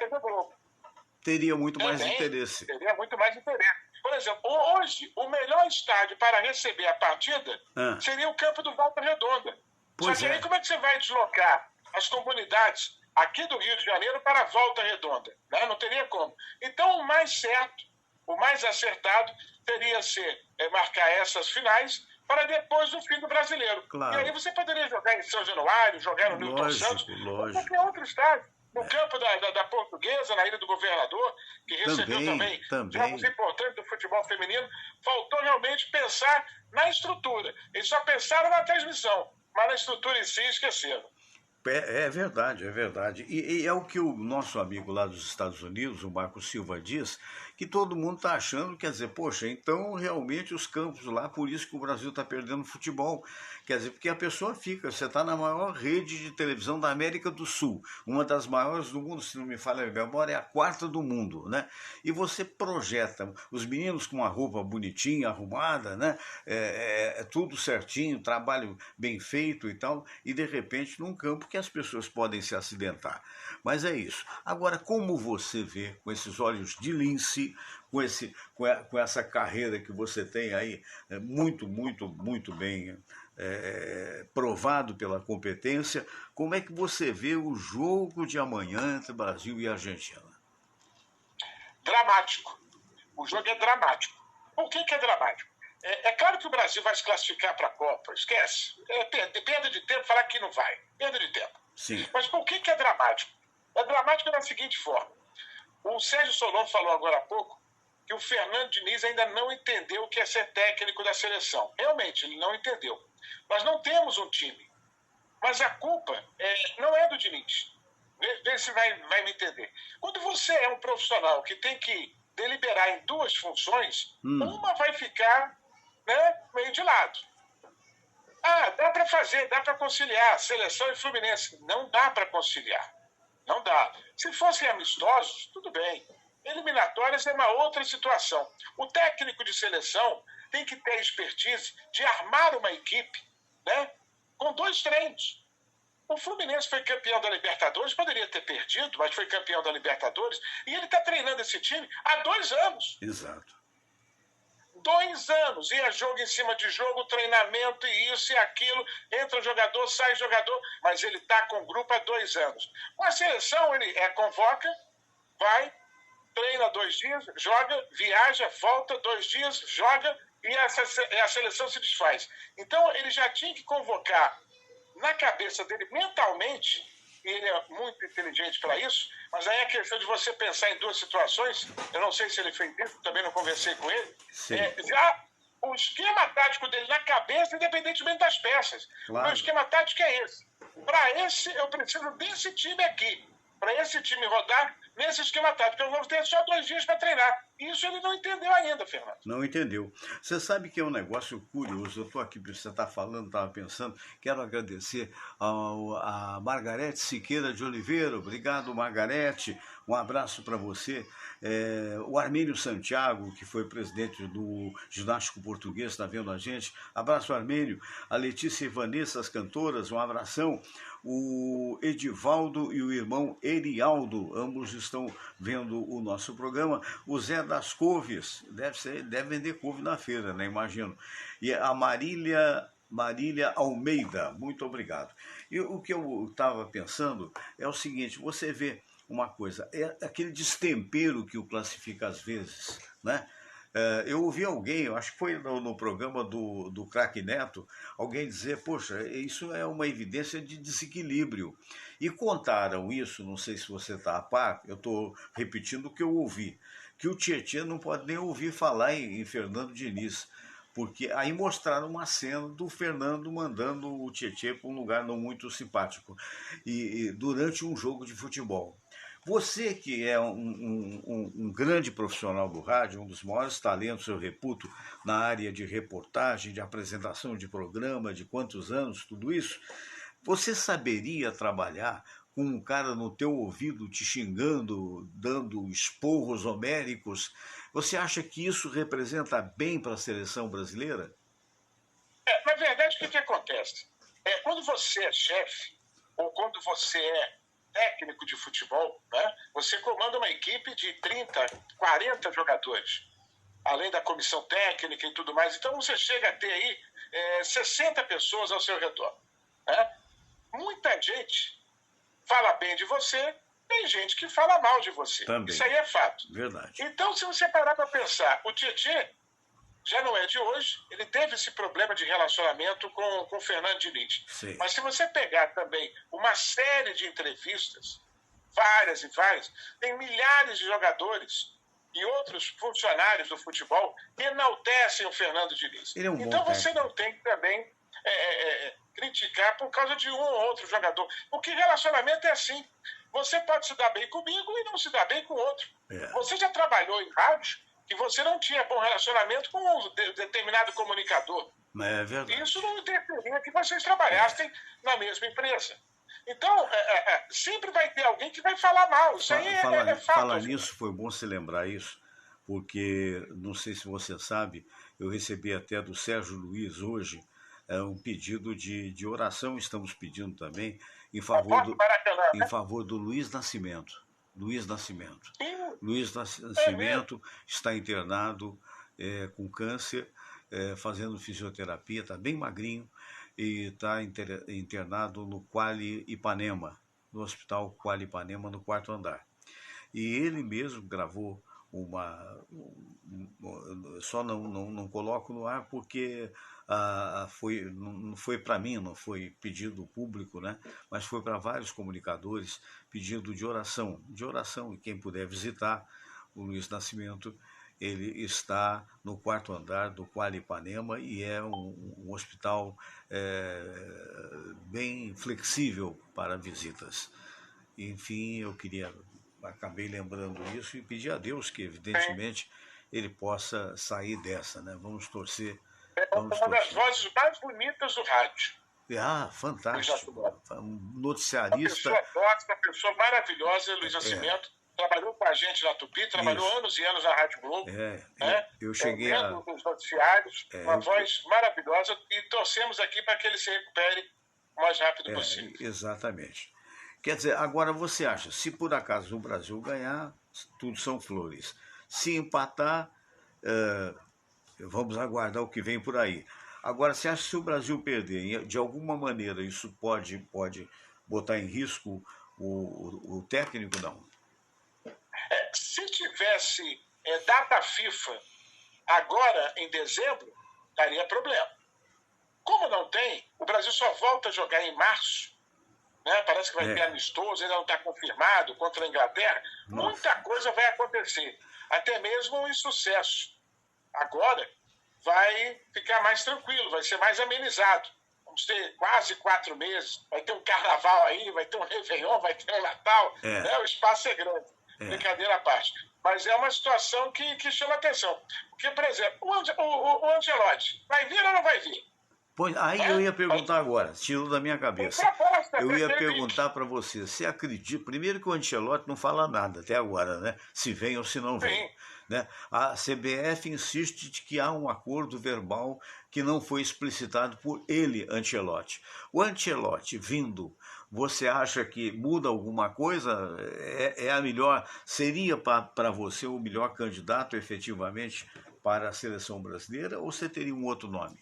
Teria muito mais interesse. Teria muito mais interesse. Por exemplo, hoje, o melhor estádio para receber a partida seria o campo do Volta Redonda. Só que aí como é que você vai deslocar as comunidades aqui do Rio de Janeiro para a Volta Redonda? Né? Não teria como. Então, o mais certo, o mais acertado, teria ser marcar essas finais para depois do fim do Brasileiro. Claro. E aí você poderia jogar em São Januário, jogar no Newton Santos, ou qualquer outro estádio. No campo da Portuguesa, na Ilha do Governador, que recebeu também jogos importantes do futebol feminino, faltou realmente pensar na estrutura. Eles só pensaram na transmissão, mas na estrutura em si esqueceram. É verdade, é verdade. E é o que o nosso amigo lá dos Estados Unidos, o Marco Silva, diz, que todo mundo está achando, quer dizer, poxa, então realmente os campos lá, por isso que o Brasil está perdendo futebol. Quer dizer, porque a pessoa fica, você está na maior rede de televisão da América do Sul, uma das maiores do mundo, se não me falha a memória, é a quarta do mundo, né? E você projeta os meninos com uma roupa bonitinha, arrumada, né? Tudo certinho, trabalho bem feito e tal, e de repente num campo que as pessoas podem se acidentar. Mas é isso. Agora, como você vê com esses olhos de lince, com essa carreira que você tem aí, muito, muito, muito bem provado pela competência, como é que você vê o jogo de amanhã entre Brasil e Argentina? Dramático. O jogo é dramático. Por que é dramático? É claro que o Brasil vai se classificar para a Copa, esquece. Perda de tempo falar que não vai. Perda de tempo. Sim. Mas por que é dramático? É dramático da seguinte forma. O Sérgio Solon falou agora há pouco que o Fernando Diniz ainda não entendeu o que é ser técnico da seleção. Realmente, ele não entendeu. Nós não temos um time. Mas a culpa não é do Diniz. Vê se vai me entender. Quando você é um profissional que tem que deliberar em duas funções, uma vai ficar, né, meio de lado. Dá para fazer, dá para conciliar seleção e Fluminense. Não dá para conciliar. Não dá. Se fossem amistosos, tudo bem. Eliminatórias é uma outra situação. O técnico de seleção tem que ter expertise de armar uma equipe, né, com 2 treinos. O Fluminense foi campeão da Libertadores, poderia ter perdido, mas foi campeão da Libertadores, e ele está treinando esse time há 2 anos. Exato. 2 anos, e é jogo em cima de jogo, treinamento e isso e aquilo, entra jogador, sai jogador, mas ele está com o grupo há 2 anos. Com a seleção, ele convoca, vai, treina 2 dias, joga, viaja, volta 2 dias, joga, e a seleção se desfaz. Então, ele já tinha que convocar na cabeça dele, mentalmente, e ele é muito inteligente para isso, mas aí é questão de você pensar em duas situações. Eu não sei se ele fez isso, também não conversei com ele. Já o esquema tático dele na cabeça, independentemente das peças. Claro. O meu esquema tático é esse. Para esse, eu preciso desse time aqui. Para esse time rodar nesse esquema tático. Eu vou ter só 2 dias para treinar. Isso ele não entendeu ainda, Fernando. Não entendeu. Você sabe que é um negócio curioso. Eu estou aqui, você está falando, estava pensando. Quero agradecer a Margarete Siqueira de Oliveira. Obrigado, Margarete. Um abraço para você. O Armínio Santiago, que foi presidente do Ginástico Português, está vendo a gente. Abraço, Armínio. A Letícia e Vanessa, as cantoras, um abração. O Edivaldo e o irmão Erialdo, ambos estão vendo o nosso programa. O Zé das Couves, deve vender couve na feira, né? Imagino. E a Marília Almeida, muito obrigado. E o que eu estava pensando é o seguinte, você vê uma coisa, é aquele destempero que o classifica às vezes, né? Eu ouvi alguém, eu acho que foi no programa do Craque Neto, alguém dizer, poxa, isso é uma evidência de desequilíbrio. E contaram isso, não sei se você está a par, eu estou repetindo o que eu ouvi, que o Tietê não pode nem ouvir falar em Fernando Diniz, porque aí mostraram uma cena do Fernando mandando o Tietê para um lugar não muito simpático, e durante um jogo de futebol. Você que é um grande profissional do rádio, um dos maiores talentos, eu reputo, na área de reportagem, de apresentação de programa, de quantos anos, tudo isso, você saberia trabalhar com um cara no teu ouvido te xingando, dando esporros homéricos? Você acha que isso representa bem para a seleção brasileira? Na verdade, o que acontece? Quando você é chefe, ou quando você é técnico de futebol, né? Você comanda uma equipe de 30, 40 jogadores, além da comissão técnica e tudo mais. Então você chega a ter aí 60 pessoas ao seu redor. Né? Muita gente fala bem de você, tem gente que fala mal de você. Também. Isso aí é fato. Verdade. Então, se você parar para pensar, o Tietê já não é de hoje, ele teve esse problema de relacionamento com o Fernando Diniz. Sim. Mas se você pegar também uma série de entrevistas, várias e várias, tem milhares de jogadores e outros funcionários do futebol que enaltecem o Fernando Diniz. Ele é um então bom você não tem que também criticar por causa de um ou outro jogador. Porque relacionamento é assim. Você pode se dar bem comigo e não se dar bem com outro. Você já trabalhou em rádio que você não tinha bom relacionamento com um determinado comunicador. É verdade. Isso não interferia que vocês trabalhassem na mesma empresa. Então, sempre vai ter alguém que vai falar mal. Isso aí é fato. Falar nisso, foi bom você lembrar isso, porque, não sei se você sabe, eu recebi até do Sérgio Luiz hoje um pedido de oração, estamos pedindo também, em favor do Luiz Nascimento. Luiz Nascimento. Luiz Nascimento está internado com câncer, fazendo fisioterapia, está bem magrinho e está internado no Quali Ipanema, no Hospital Quali Ipanema, no 4º andar. E ele mesmo gravou só não coloco no ar porque não foi para mim, não foi pedido público, né? Mas foi para vários comunicadores pedido de oração, e quem puder visitar o Luiz Nascimento, ele está no 4º andar do Quali Ipanema e é um hospital bem flexível para visitas. Enfim, acabei lembrando isso e pedir a Deus que, evidentemente, ele possa sair dessa, né? Vamos torcer. Uma das vozes mais bonitas do rádio. Fantástico. Noticiarista. Uma pessoa maravilhosa, Luiz Nascimento. Trabalhou com a gente na Tupi, trabalhou anos e anos na Rádio Globo. Eu cheguei os noticiários, uma voz maravilhosa, e torcemos aqui para que ele se recupere o mais rápido possível. Exatamente. Quer dizer, agora você acha, se por acaso o Brasil ganhar, tudo são flores. Se empatar, vamos aguardar o que vem por aí. Agora, você acha que se o Brasil perder, de alguma maneira, isso pode botar em risco o técnico, não? Se tivesse data FIFA agora, em dezembro, daria problema. Como não tem, o Brasil só volta a jogar em março. né? Parece que vai ter amistoso, ainda não está confirmado, contra a Inglaterra. Nossa. Muita coisa vai acontecer, até mesmo o insucesso. Agora vai ficar mais tranquilo, vai ser mais amenizado. Vamos ter quase 4 meses, vai ter um carnaval aí, vai ter um Réveillon, vai ter um Natal, né? O espaço é grande, brincadeira à parte. Mas é uma situação que chama atenção. Porque, por exemplo, o Ancelotti vai vir ou não vai vir? Pois, aí eu ia perguntar agora, tirou da minha cabeça. Eu ia perguntar para você, você acredita, primeiro que o Ancelotti não fala nada até agora, né? Se vem ou se não vem. Né? A CBF insiste de que há um acordo verbal que não foi explicitado por ele, Ancelotti. O Ancelotti vindo, você acha que muda alguma coisa? É a melhor, seria para você o melhor candidato efetivamente para a seleção brasileira ou você teria um outro nome?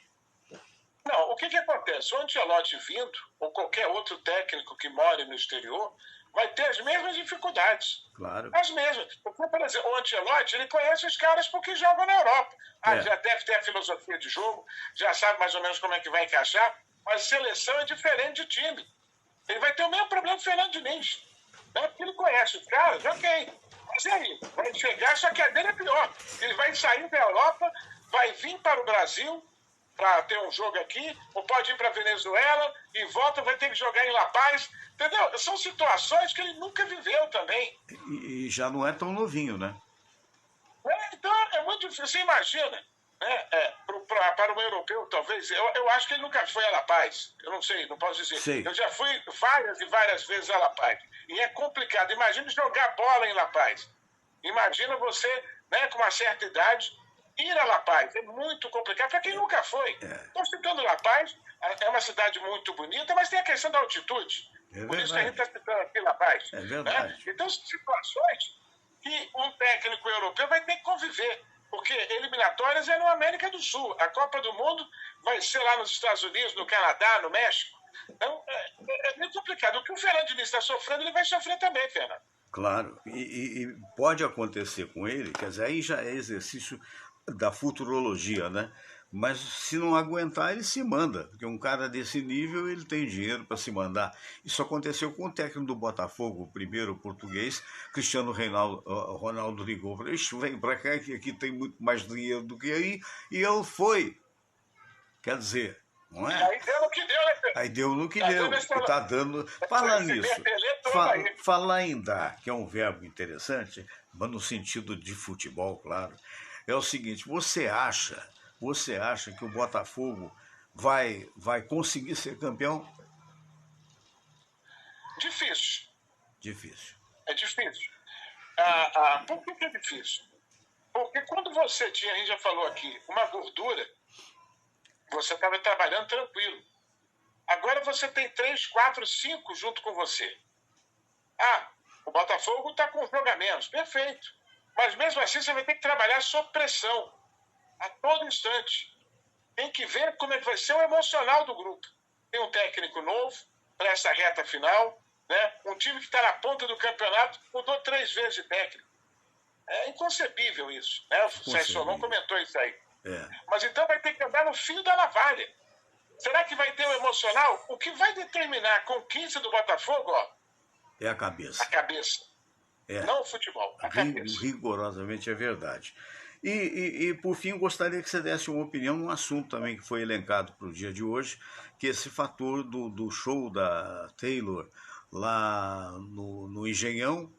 Não, o que acontece? O Ancelotti vindo, ou qualquer outro técnico que more no exterior, vai ter as mesmas dificuldades. Claro. As mesmas. Porque, por exemplo, o Ancelotti, ele conhece os caras porque jogam na Europa. Já deve ter a filosofia de jogo, já sabe mais ou menos como é que vai encaixar, mas seleção é diferente de time. Ele vai ter o mesmo problema do Fernando Diniz. Né? Porque ele conhece os caras, ok. Mas e aí? Vai chegar, só que a dele é pior. Ele vai sair da Europa, vai vir para o Brasil para ter um jogo aqui, ou pode ir para Venezuela e volta, vai ter que jogar em La Paz. Entendeu? São situações que ele nunca viveu também. E já não é tão novinho, né? Então, é muito difícil. Você imagina, né? Para um europeu, talvez, eu acho que ele nunca foi a La Paz. Eu não sei, não posso dizer. Sei. Eu já fui várias e várias vezes a La Paz. E é complicado. Imagina jogar bola em La Paz. Imagina você, né, com uma certa idade, ir a La Paz. É muito complicado para quem nunca foi. Estou citando La Paz, é uma cidade muito bonita, mas tem a questão da altitude. Por isso que a gente está citando aqui La Paz. É verdade. Né? Então, são situações que um técnico europeu vai ter que conviver. Porque eliminatórias é na América do Sul. A Copa do Mundo vai ser lá nos Estados Unidos, no Canadá, no México. Então, é muito complicado. O que o Fernando Diniz está sofrendo, ele vai sofrer também, Fernando. Claro. E pode acontecer com ele, quer dizer, aí já é exercício da futurologia, né? Mas se não aguentar, ele se manda, porque um cara desse nível, ele tem dinheiro para se mandar. Isso aconteceu com o técnico do Botafogo, o primeiro português, Cristiano Ronaldo ligou para ele, vem para cá, que aqui tem muito mais dinheiro do que aí, e ele foi. Quer dizer, não é? Aí deu no que deu, né, Pedro? Aí deu no que deu, está dando... Falar nisso, falar em dar, que é um verbo interessante, mas no sentido de futebol, claro, é o seguinte, você acha que o Botafogo vai conseguir ser campeão? Difícil. Difícil. É difícil. Por que é difícil? Porque quando você tinha, a gente já falou aqui, uma gordura, você estava trabalhando tranquilo. Agora você tem 3, 4, 5 junto com você. O Botafogo está com um jogo a menos. Perfeito. Mas mesmo assim você vai ter que trabalhar sob pressão. A todo instante. Tem que ver como é que vai ser o emocional do grupo. Tem um técnico novo para essa reta final, né? Um time que está na ponta do campeonato mudou 3 vezes de técnico. É inconcebível isso, né? O Sérgio Solon comentou isso aí. Mas então vai ter que andar no fio da navalha. Será que vai ter o emocional? O que vai determinar a conquista do Botafogo, é a cabeça. A cabeça. Não o futebol, a cabeça. Rigorosamente é verdade. E, por fim, gostaria que você desse uma opinião num assunto também que foi elencado para o dia de hoje, que é esse fator do show da Taylor lá no Engenhão,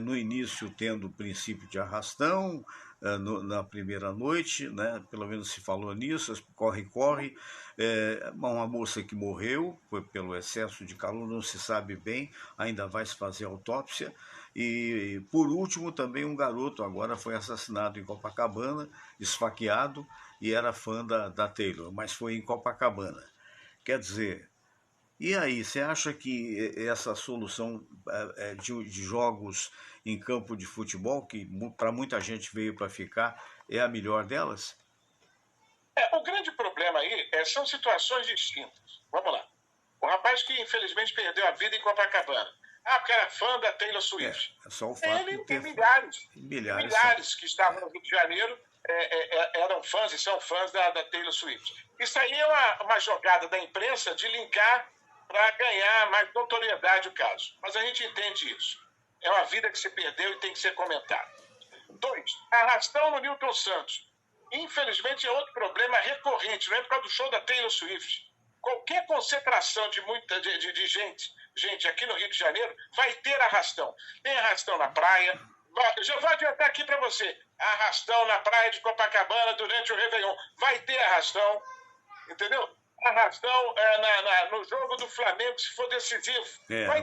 no início tendo o princípio de arrastão, na primeira noite, né? Pelo menos se falou nisso, corre, uma moça que morreu foi pelo excesso de calor, não se sabe bem, ainda vai se fazer autópsia. E, por último, também um garoto agora foi assassinado em Copacabana, esfaqueado, e era fã da Taylor, mas foi em Copacabana. Quer dizer, e aí, você acha que essa solução de jogos em campo de futebol, que para muita gente veio para ficar, é a melhor delas? O grande problema aí são situações distintas. Vamos lá. O rapaz que infelizmente perdeu a vida em Copacabana. Porque era fã da Taylor Swift. Só o fato Ele de ter... milhares que estavam no Rio de Janeiro eram fãs e são fãs da Taylor Swift. Isso aí é uma jogada da imprensa de linkar para ganhar mais notoriedade o caso. Mas a gente entende isso. É uma vida que se perdeu e tem que ser comentada. 2, arrastão no Newton Santos. Infelizmente é outro problema recorrente, não é por causa do show da Taylor Swift. Qualquer concentração de gente aqui no Rio de Janeiro vai ter arrastão. Tem arrastão na praia. Eu já vou adiantar aqui para você. Arrastão na praia de Copacabana durante o Réveillon. Vai ter arrastão, entendeu? Arrastão no jogo do Flamengo, se for decisivo.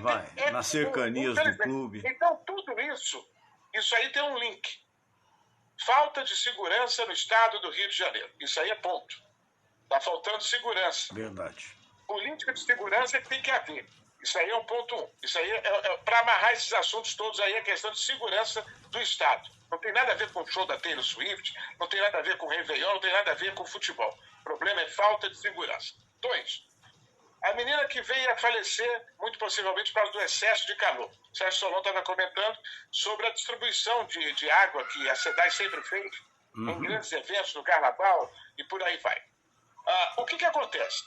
Vai. Nas cercanias do clube. Então, tudo isso aí tem um link. Falta de segurança no estado do Rio de Janeiro. Isso aí é ponto. Está faltando segurança. Verdade. Política de segurança é que tem que haver. Isso aí é um ponto 1. Isso aí para amarrar esses assuntos todos aí, é questão de segurança do Estado. Não tem nada a ver com o show da Taylor Swift, não tem nada a ver com o Réveillon, não tem nada a ver com o futebol. O problema é falta de segurança. 2, a menina que veio a falecer, muito possivelmente por causa do excesso de calor. O Sérgio Solon estava comentando sobre a distribuição de água que a SEDAI sempre fez em grandes eventos no Carnaval e por aí vai. O que acontece?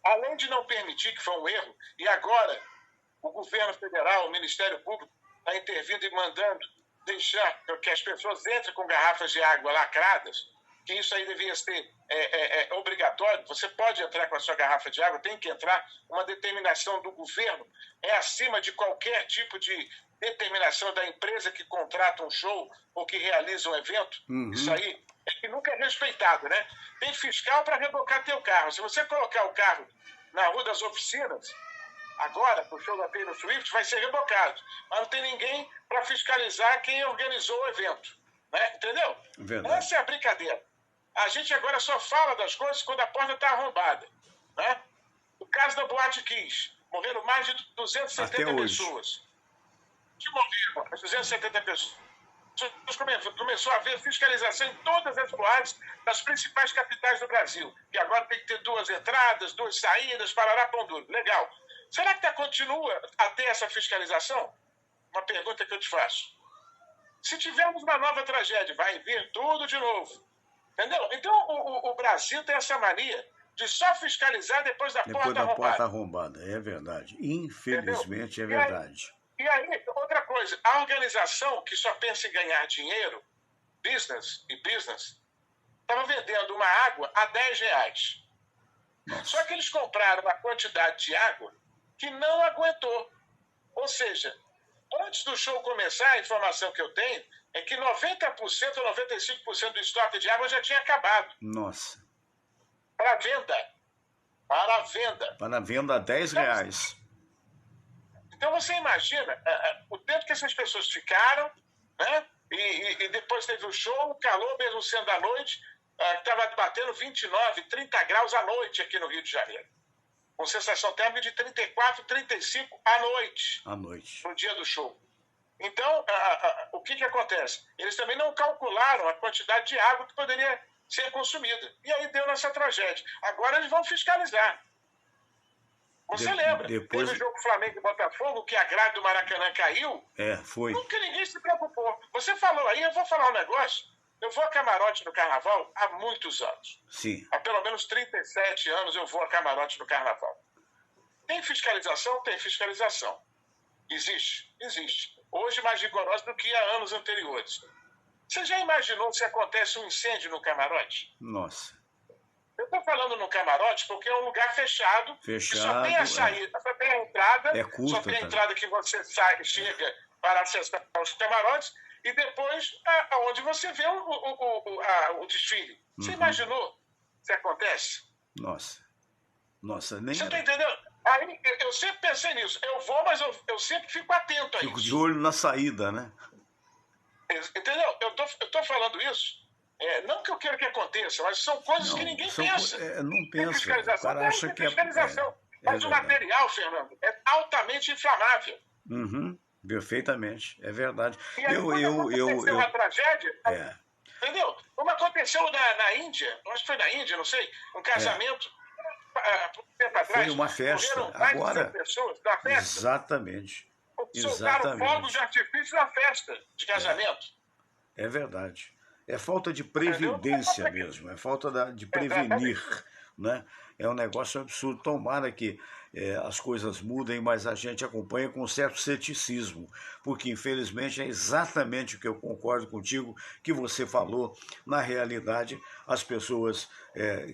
Além de não permitir, que foi um erro, e agora o governo federal, o Ministério Público, está intervindo e mandando deixar que as pessoas entrem com garrafas de água lacradas, que isso aí devia ser obrigatório. Você pode entrar com a sua garrafa de água, tem que entrar. Uma determinação do governo é acima de qualquer tipo de determinação da empresa que contrata um show ou que realiza um evento. Isso aí é que nunca é respeitado, né? Tem fiscal para rebocar teu carro. Se você colocar o carro na Rua das Oficinas, agora, para o show da Taylor Swift, vai ser rebocado. Mas não tem ninguém para fiscalizar quem organizou o evento. Né? Entendeu? Verdade. Essa é a brincadeira. A gente agora só fala das coisas quando a porta está arrombada. Né? O caso da Boate Kiss. Morreram mais de 270 pessoas. Que morreram, 270 pessoas. Começou a haver fiscalização em todas as boates das principais capitais do Brasil. E agora tem que ter 2 entradas, 2 saídas, parará, pão duro. Legal. Será que continua a ter essa fiscalização? Uma pergunta que eu te faço. Se tivermos uma nova tragédia, vai vir tudo de novo. Entendeu? Então, o Brasil tem essa mania de só fiscalizar depois da porta arrombada. É verdade. Infelizmente, entendeu? É verdade. E aí, outra coisa, a organização que só pensa em ganhar dinheiro, business, estava vendendo uma água a R$10. Nossa. Só que eles compraram uma quantidade de água que não aguentou. Ou seja, antes do show começar, a informação que eu tenho é que 90% ou 95% do estoque de água já tinha acabado. Nossa. Para venda. Para venda a R$10. Então você imagina o tempo que essas pessoas ficaram, né? E depois teve o show, o calor mesmo sendo à noite, estava batendo 29, 30 graus à noite aqui no Rio de Janeiro. Com sensação térmica de 34, 35 à noite. No dia do show. Então, o que acontece? Eles também não calcularam a quantidade de água que poderia ser consumida. E aí deu nessa tragédia. Agora eles vão fiscalizar. Você lembra? Depois... Teve o jogo Flamengo e Botafogo, que a grade do Maracanã caiu. Foi. Nunca ninguém se preocupou. Você falou aí, eu vou falar um negócio. Eu vou a camarote no Carnaval há muitos anos. Sim. Há pelo menos 37 anos eu vou a camarote no Carnaval. Tem fiscalização? Tem fiscalização. Existe. Hoje mais rigorosa do que há anos anteriores. Você já imaginou se acontece um incêndio no camarote? Nossa. Eu estou falando no camarote porque é um lugar fechado. Que só tem a saída, só tem a entrada. É curta, só tem a entrada que você chega para acessar os camarotes. E depois, onde você vê o desfile. Você imaginou se acontece? Nossa, nem... Você está entendendo? Aí, eu sempre pensei nisso. Eu vou, mas eu sempre fico atento a isso. Fico de olho na saída, né? Entendeu? Eu tô falando isso. Não que eu queira que aconteça, mas são coisas que ninguém pensa. Não pensa. Fiscalização, o cara acha que fiscalização. Mas o material, Fernando, é altamente inflamável. Perfeitamente, é verdade. E aí, aconteceu uma tragédia, entendeu? Como aconteceu na Índia, acho que foi na Índia, não sei, um casamento, tempo atrás. Foi uma festa, agora. Pessoas na festa. Exatamente. Soltaram fogos de artifício na festa de casamento. É verdade. É falta de previdência mesmo, é falta de prevenir. né? É um negócio absurdo. Tomara que as coisas mudem, mas a gente acompanha com um certo ceticismo, porque infelizmente é exatamente o que eu concordo contigo que você falou. Na realidade, as pessoas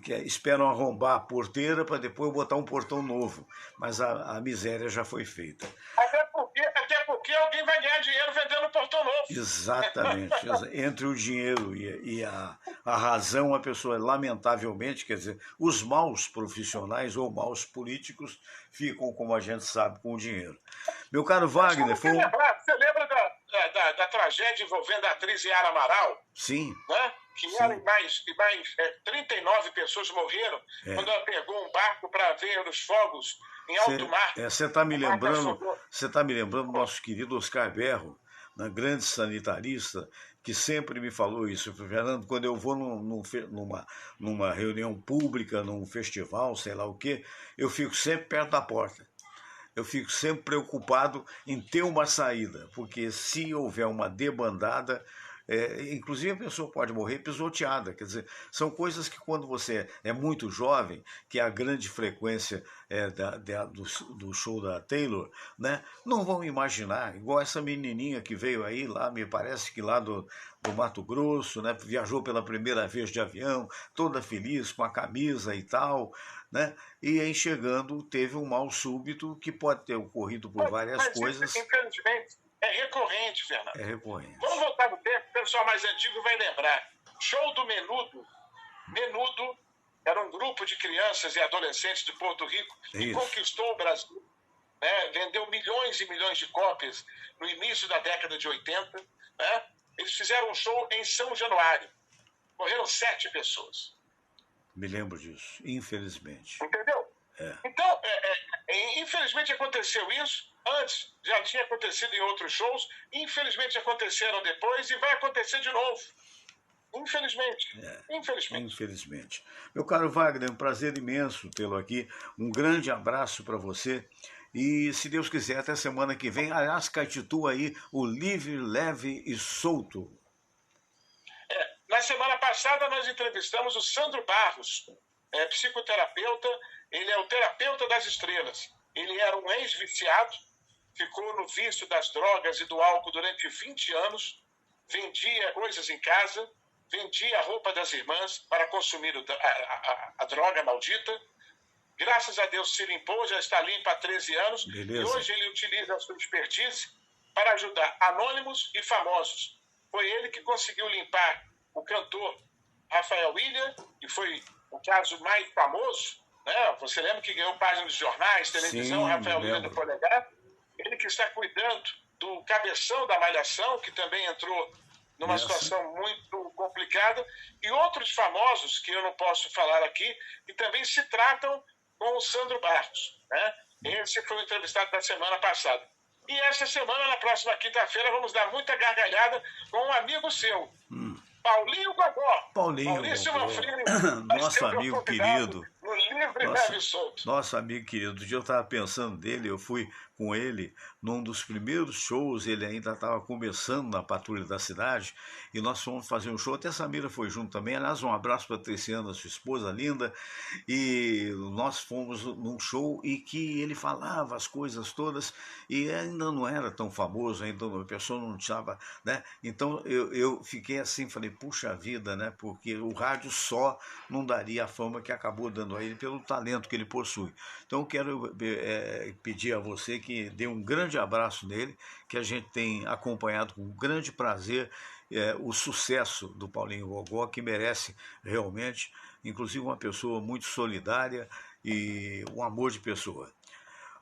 que esperam arrombar a porteira para depois botar um portão novo, mas a miséria já foi feita. Até porque alguém vai ganhar dinheiro vendendo portão novo. Exatamente. Entre o dinheiro e a razão, a pessoa, lamentavelmente, quer dizer, os maus profissionais ou maus políticos ficam, como a gente sabe, com o dinheiro. Meu caro Wagner, Você lembra da tragédia envolvendo a atriz Yara Amaral? Sim. Né? Que ela e mais 39 pessoas morreram quando ela pegou um barco para ver os fogos em alto mar. Você está me lembrando do nosso querido Oscar Berro, né, grande sanitarista, que sempre me falou isso. Fernando, quando eu vou numa reunião pública, num festival, sei lá o quê, eu fico sempre perto da porta. Eu fico sempre preocupado em ter uma saída, porque se houver uma debandada, inclusive a pessoa pode morrer pisoteada. Quer dizer, são coisas que quando você é muito jovem, que é a grande frequência do show da Taylor, né, não vão imaginar, igual essa menininha que veio aí, lá, me parece que lá do Mato Grosso, né, viajou pela primeira vez de avião, toda feliz, com a camisa e tal, né, e aí chegando teve um mal súbito que pode ter ocorrido por várias coisas. Infelizmente, é recorrente, Fernando. É recorrente. Vamos voltar no tempo, o pessoal mais antigo vai lembrar. Show do Menudo. Menudo era um grupo de crianças e adolescentes de Porto Rico que conquistou o Brasil, né? Vendeu milhões e milhões de cópias no início da década de 80. Né? Eles fizeram um show em São Januário. Morreram 7 pessoas. Me lembro disso, infelizmente. Entendeu? Então, infelizmente aconteceu isso. Antes já tinha acontecido em outros shows. Infelizmente aconteceram depois e vai acontecer de novo. Infelizmente. Infelizmente. Meu caro Wagner, um prazer imenso tê-lo aqui. Um grande abraço para você. E, se Deus quiser, até semana que vem. Aliás, caititua aí o Livre, Leve e Solto. Na semana passada nós entrevistamos o Sandro Barros, psicoterapeuta. Ele é o terapeuta das estrelas. Ele era um ex-viciado, ficou no vício das drogas e do álcool durante 20 anos, vendia coisas em casa, vendia a roupa das irmãs para consumir a droga maldita. Graças a Deus se limpou, já está limpo há 13 anos. Beleza. E hoje ele utiliza a sua expertise para ajudar anônimos e famosos. Foi ele que conseguiu limpar o cantor Rafael William, que foi o caso mais famoso, né? Você lembra que ganhou páginas de jornais, televisão, Sim, Rafael William do Polegar? Ele que está cuidando do cabeção da Malhação, que também entrou numa situação muito complicada, e outros famosos, que eu não posso falar aqui, que também se tratam com o Sandro Barros. Né? Esse foi o entrevistado da semana passada. E essa semana, na próxima quinta-feira, vamos dar muita gargalhada com um amigo seu, Paulinho Gogó. Paulinho Gogó. Nosso amigo querido. No Livre, Leve e Solto. Nosso amigo querido. Outro dia eu estava pensando dele, eu fui com ele num dos primeiros shows, ele ainda estava começando na Patrulha da Cidade, e nós fomos fazer um show, até a Samira foi junto também. Aliás, um abraço para a Triciana, sua esposa linda, e nós fomos num show e que ele falava as coisas todas, e ainda não era tão famoso, ainda a pessoa não estava, né? Então eu fiquei assim, falei, puxa vida, né? Porque o rádio só não daria a fama que acabou dando a ele pelo talento que ele possui. Então eu quero pedir a você que dê um grande abraço nele, que a gente tem acompanhado com grande prazer o sucesso do Paulinho Gogó, que merece realmente, inclusive uma pessoa muito solidária e um amor de pessoa.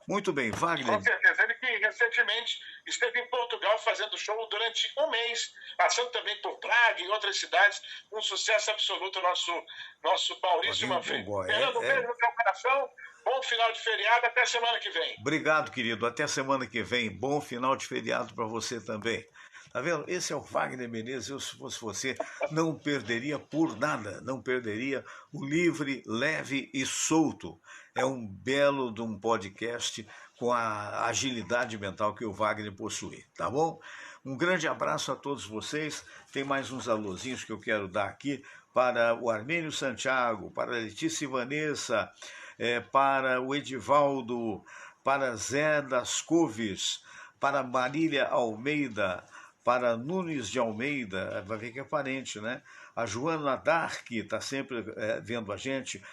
Muito bem, Wagner. Com certeza, ele que recentemente esteve em Portugal fazendo show durante um mês, passando também por Praga e outras cidades, um sucesso absoluto, nosso Maurício Manfrim. Fernando, um beijo no seu coração, bom final de feriado, até semana que vem. Obrigado, querido, até semana que vem, bom final de feriado para você também. Tá vendo? Esse é o Wagner Menezes. Eu, se fosse você, não perderia por nada, não perderia o Livre, Leve e Solto. É um belo de um podcast com a agilidade mental que o Wagner possui, tá bom? Um grande abraço a todos vocês. Tem mais uns alôzinhos que eu quero dar aqui para o Armênio Santiago, para a Letícia e Vanessa, para o Edivaldo, para Zé das Couves, para Marília Almeida, para Nunes de Almeida, vai ver que é parente, né? A Joana Dark está sempre vendo a gente,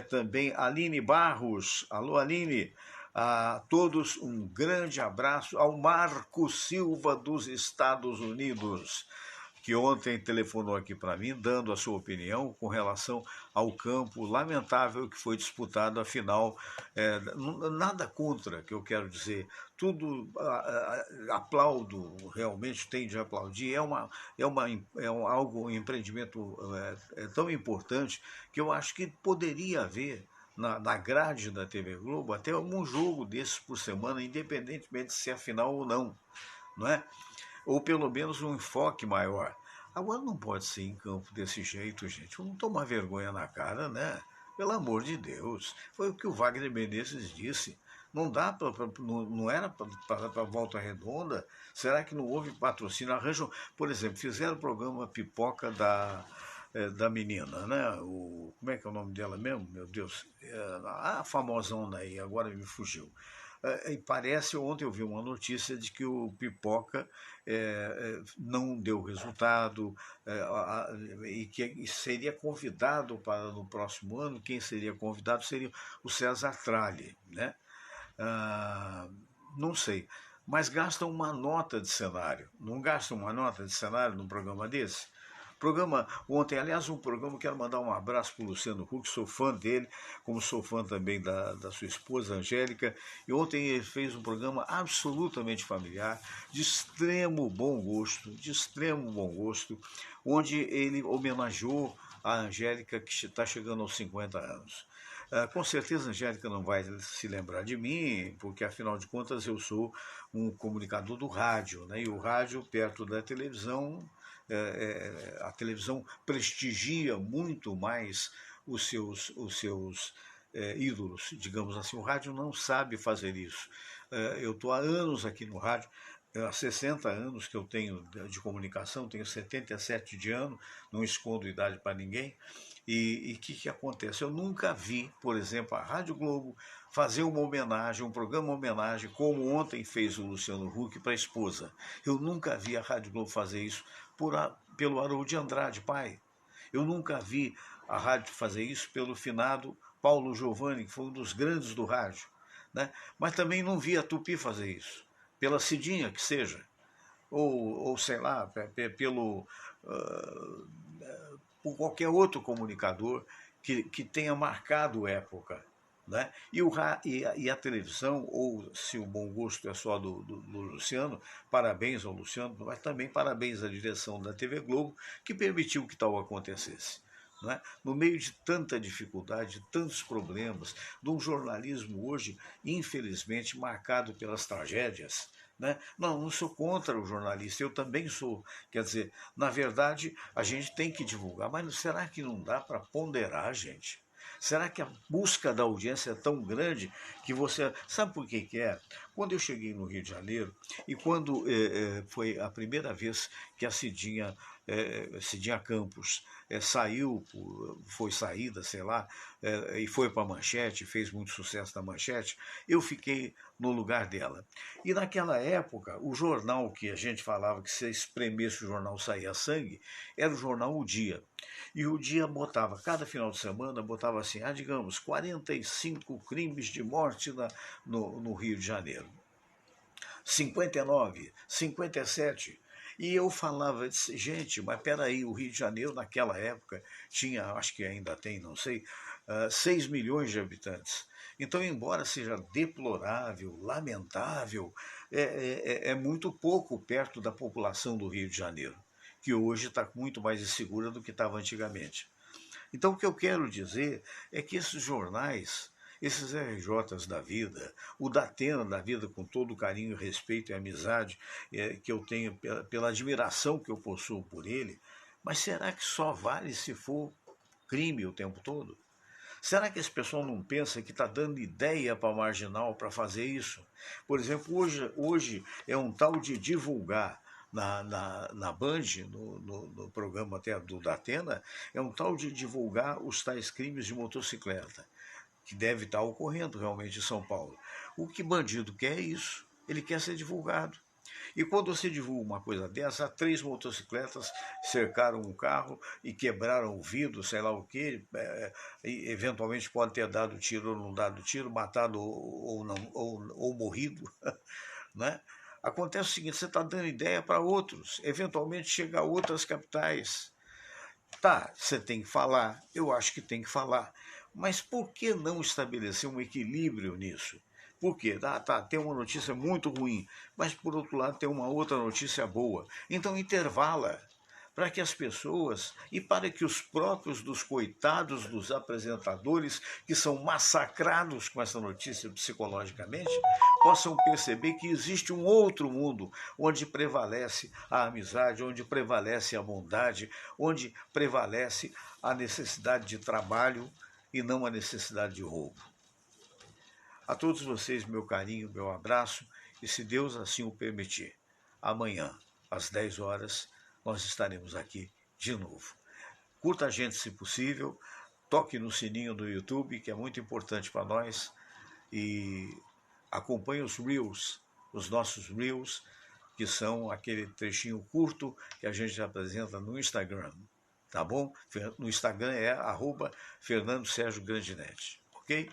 também a Aline Barros, alô Aline, a todos um grande abraço, ao Marco Silva dos Estados Unidos, que ontem telefonou aqui para mim, dando a sua opinião com relação ao campo lamentável que foi disputado a final. Nada contra, que eu quero dizer, tudo aplaudo, realmente tem de aplaudir, um empreendimento tão importante que eu acho que poderia haver na grade da TV Globo até um jogo desses por semana, independentemente de se é final ou não, não é? Ou pelo menos um enfoque maior. Agora não pode ser em campo desse jeito, gente. Não toma vergonha na cara, né? Pelo amor de Deus. Foi o que o Wagner Menezes disse. Não dá para. Não era para Volta Redonda? Será que não houve patrocínio? Arranjam, por exemplo, fizeram o programa Pipoca da menina, né? Como é que é o nome dela mesmo? Meu Deus. A famosona aí, agora me fugiu. E parece, ontem eu vi uma notícia de que o Pipoca não deu resultado e que seria convidado para no próximo ano. Quem seria convidado seria o César Tralli, né? Não sei, mas gastam uma nota de cenário. Não gastam uma nota de cenário num programa desse? Programa ontem, aliás, um programa, quero mandar um abraço para o Luciano Huck, sou fã dele, como sou fã também da sua esposa, Angélica, e ontem ele fez um programa absolutamente familiar, de extremo bom gosto, onde ele homenageou a Angélica, que está chegando aos 50 anos. Com certeza a Angélica não vai se lembrar de mim, porque afinal de contas eu sou um comunicador do rádio, né? E o rádio, perto da televisão, a televisão prestigia muito mais os seus ídolos, digamos assim. O rádio não sabe fazer isso. Eu estou há anos aqui no rádio, há 60 anos que eu tenho de comunicação, tenho 77 de ano, não escondo idade para ninguém. E o que acontece? Eu nunca vi, por exemplo, a Rádio Globo fazer uma homenagem, um programa homenagem, como ontem fez o Luciano Huck para a esposa. Eu nunca vi a Rádio Globo fazer isso pelo Haroldo de Andrade, pai. Eu nunca vi a rádio fazer isso pelo finado Paulo Giovanni, que foi um dos grandes do rádio, né? Mas também não vi a Tupi fazer isso, pela Cidinha que seja, ou sei lá, por qualquer outro comunicador que tenha marcado época, né? E a televisão, ou se o bom gosto é só do Luciano, parabéns ao Luciano, mas também parabéns à direção da TV Globo, que permitiu que tal acontecesse. Né? No meio de tanta dificuldade, de tantos problemas, de um jornalismo hoje, infelizmente, marcado pelas tragédias. Né? Não sou contra o jornalista, eu também sou. Quer dizer, na verdade, a gente tem que divulgar, mas será que não dá para ponderar, gente? Será que a busca da audiência é tão grande que você... Sabe por que é? Quando eu cheguei no Rio de Janeiro, e quando foi a primeira vez que a Cidinha Campos foi saída, sei lá, e foi para a Manchete, fez muito sucesso na Manchete, eu fiquei no lugar dela. E naquela época, o jornal que a gente falava que se espremesse o jornal saía sangue, era o jornal O Dia. E o Dia botava, cada final de semana, botava assim, digamos, 45 crimes de morte no Rio de Janeiro. 59, 57. E eu falava, gente, mas peraí, o Rio de Janeiro naquela época tinha, acho que ainda tem, não sei, 6 milhões de habitantes. Então, embora seja deplorável, lamentável, é muito pouco perto da população do Rio de Janeiro, que hoje está muito mais insegura do que estava antigamente. Então, o que eu quero dizer é que esses jornais, esses RJs da vida, o Datena da vida, com todo o carinho, respeito e amizade que eu tenho, pela admiração que eu possuo por ele, mas será que só vale se for crime o tempo todo? Será que esse pessoal não pensa que está dando ideia para a Marginal para fazer isso? Por exemplo, hoje é um tal de divulgar na Band, no programa até do Datena, é um tal de divulgar os tais crimes de motocicleta, que deve estar ocorrendo realmente em São Paulo. O que bandido quer é isso, ele quer ser divulgado. E quando você divulga uma coisa dessa, 3 motocicletas cercaram um carro e quebraram o vidro, sei lá o quê, e eventualmente pode ter dado tiro ou não dado tiro, matado ou, não, ou morrido, né? Acontece o seguinte, você está dando ideia para outros, eventualmente chega a outras capitais. Tá, você tem que falar, eu acho que tem que falar, mas por que não estabelecer um equilíbrio nisso? Por quê? Tem uma notícia muito ruim, mas por outro lado tem uma outra notícia boa. Então intervala para que as pessoas e para que os próprios dos coitados dos apresentadores que são massacrados com essa notícia psicologicamente possam perceber que existe um outro mundo onde prevalece a amizade, onde prevalece a bondade, onde prevalece a necessidade de trabalho e não a necessidade de roubo. A todos vocês, meu carinho, meu abraço, e se Deus assim o permitir, amanhã, às 10 horas, nós estaremos aqui de novo. Curta a gente se possível, toque no sininho do YouTube, que é muito importante para nós, e acompanhe os Reels, os nossos Reels, que são aquele trechinho curto que a gente apresenta no Instagram, tá bom? No Instagram é @FernandoSérgio Grandinetti, ok?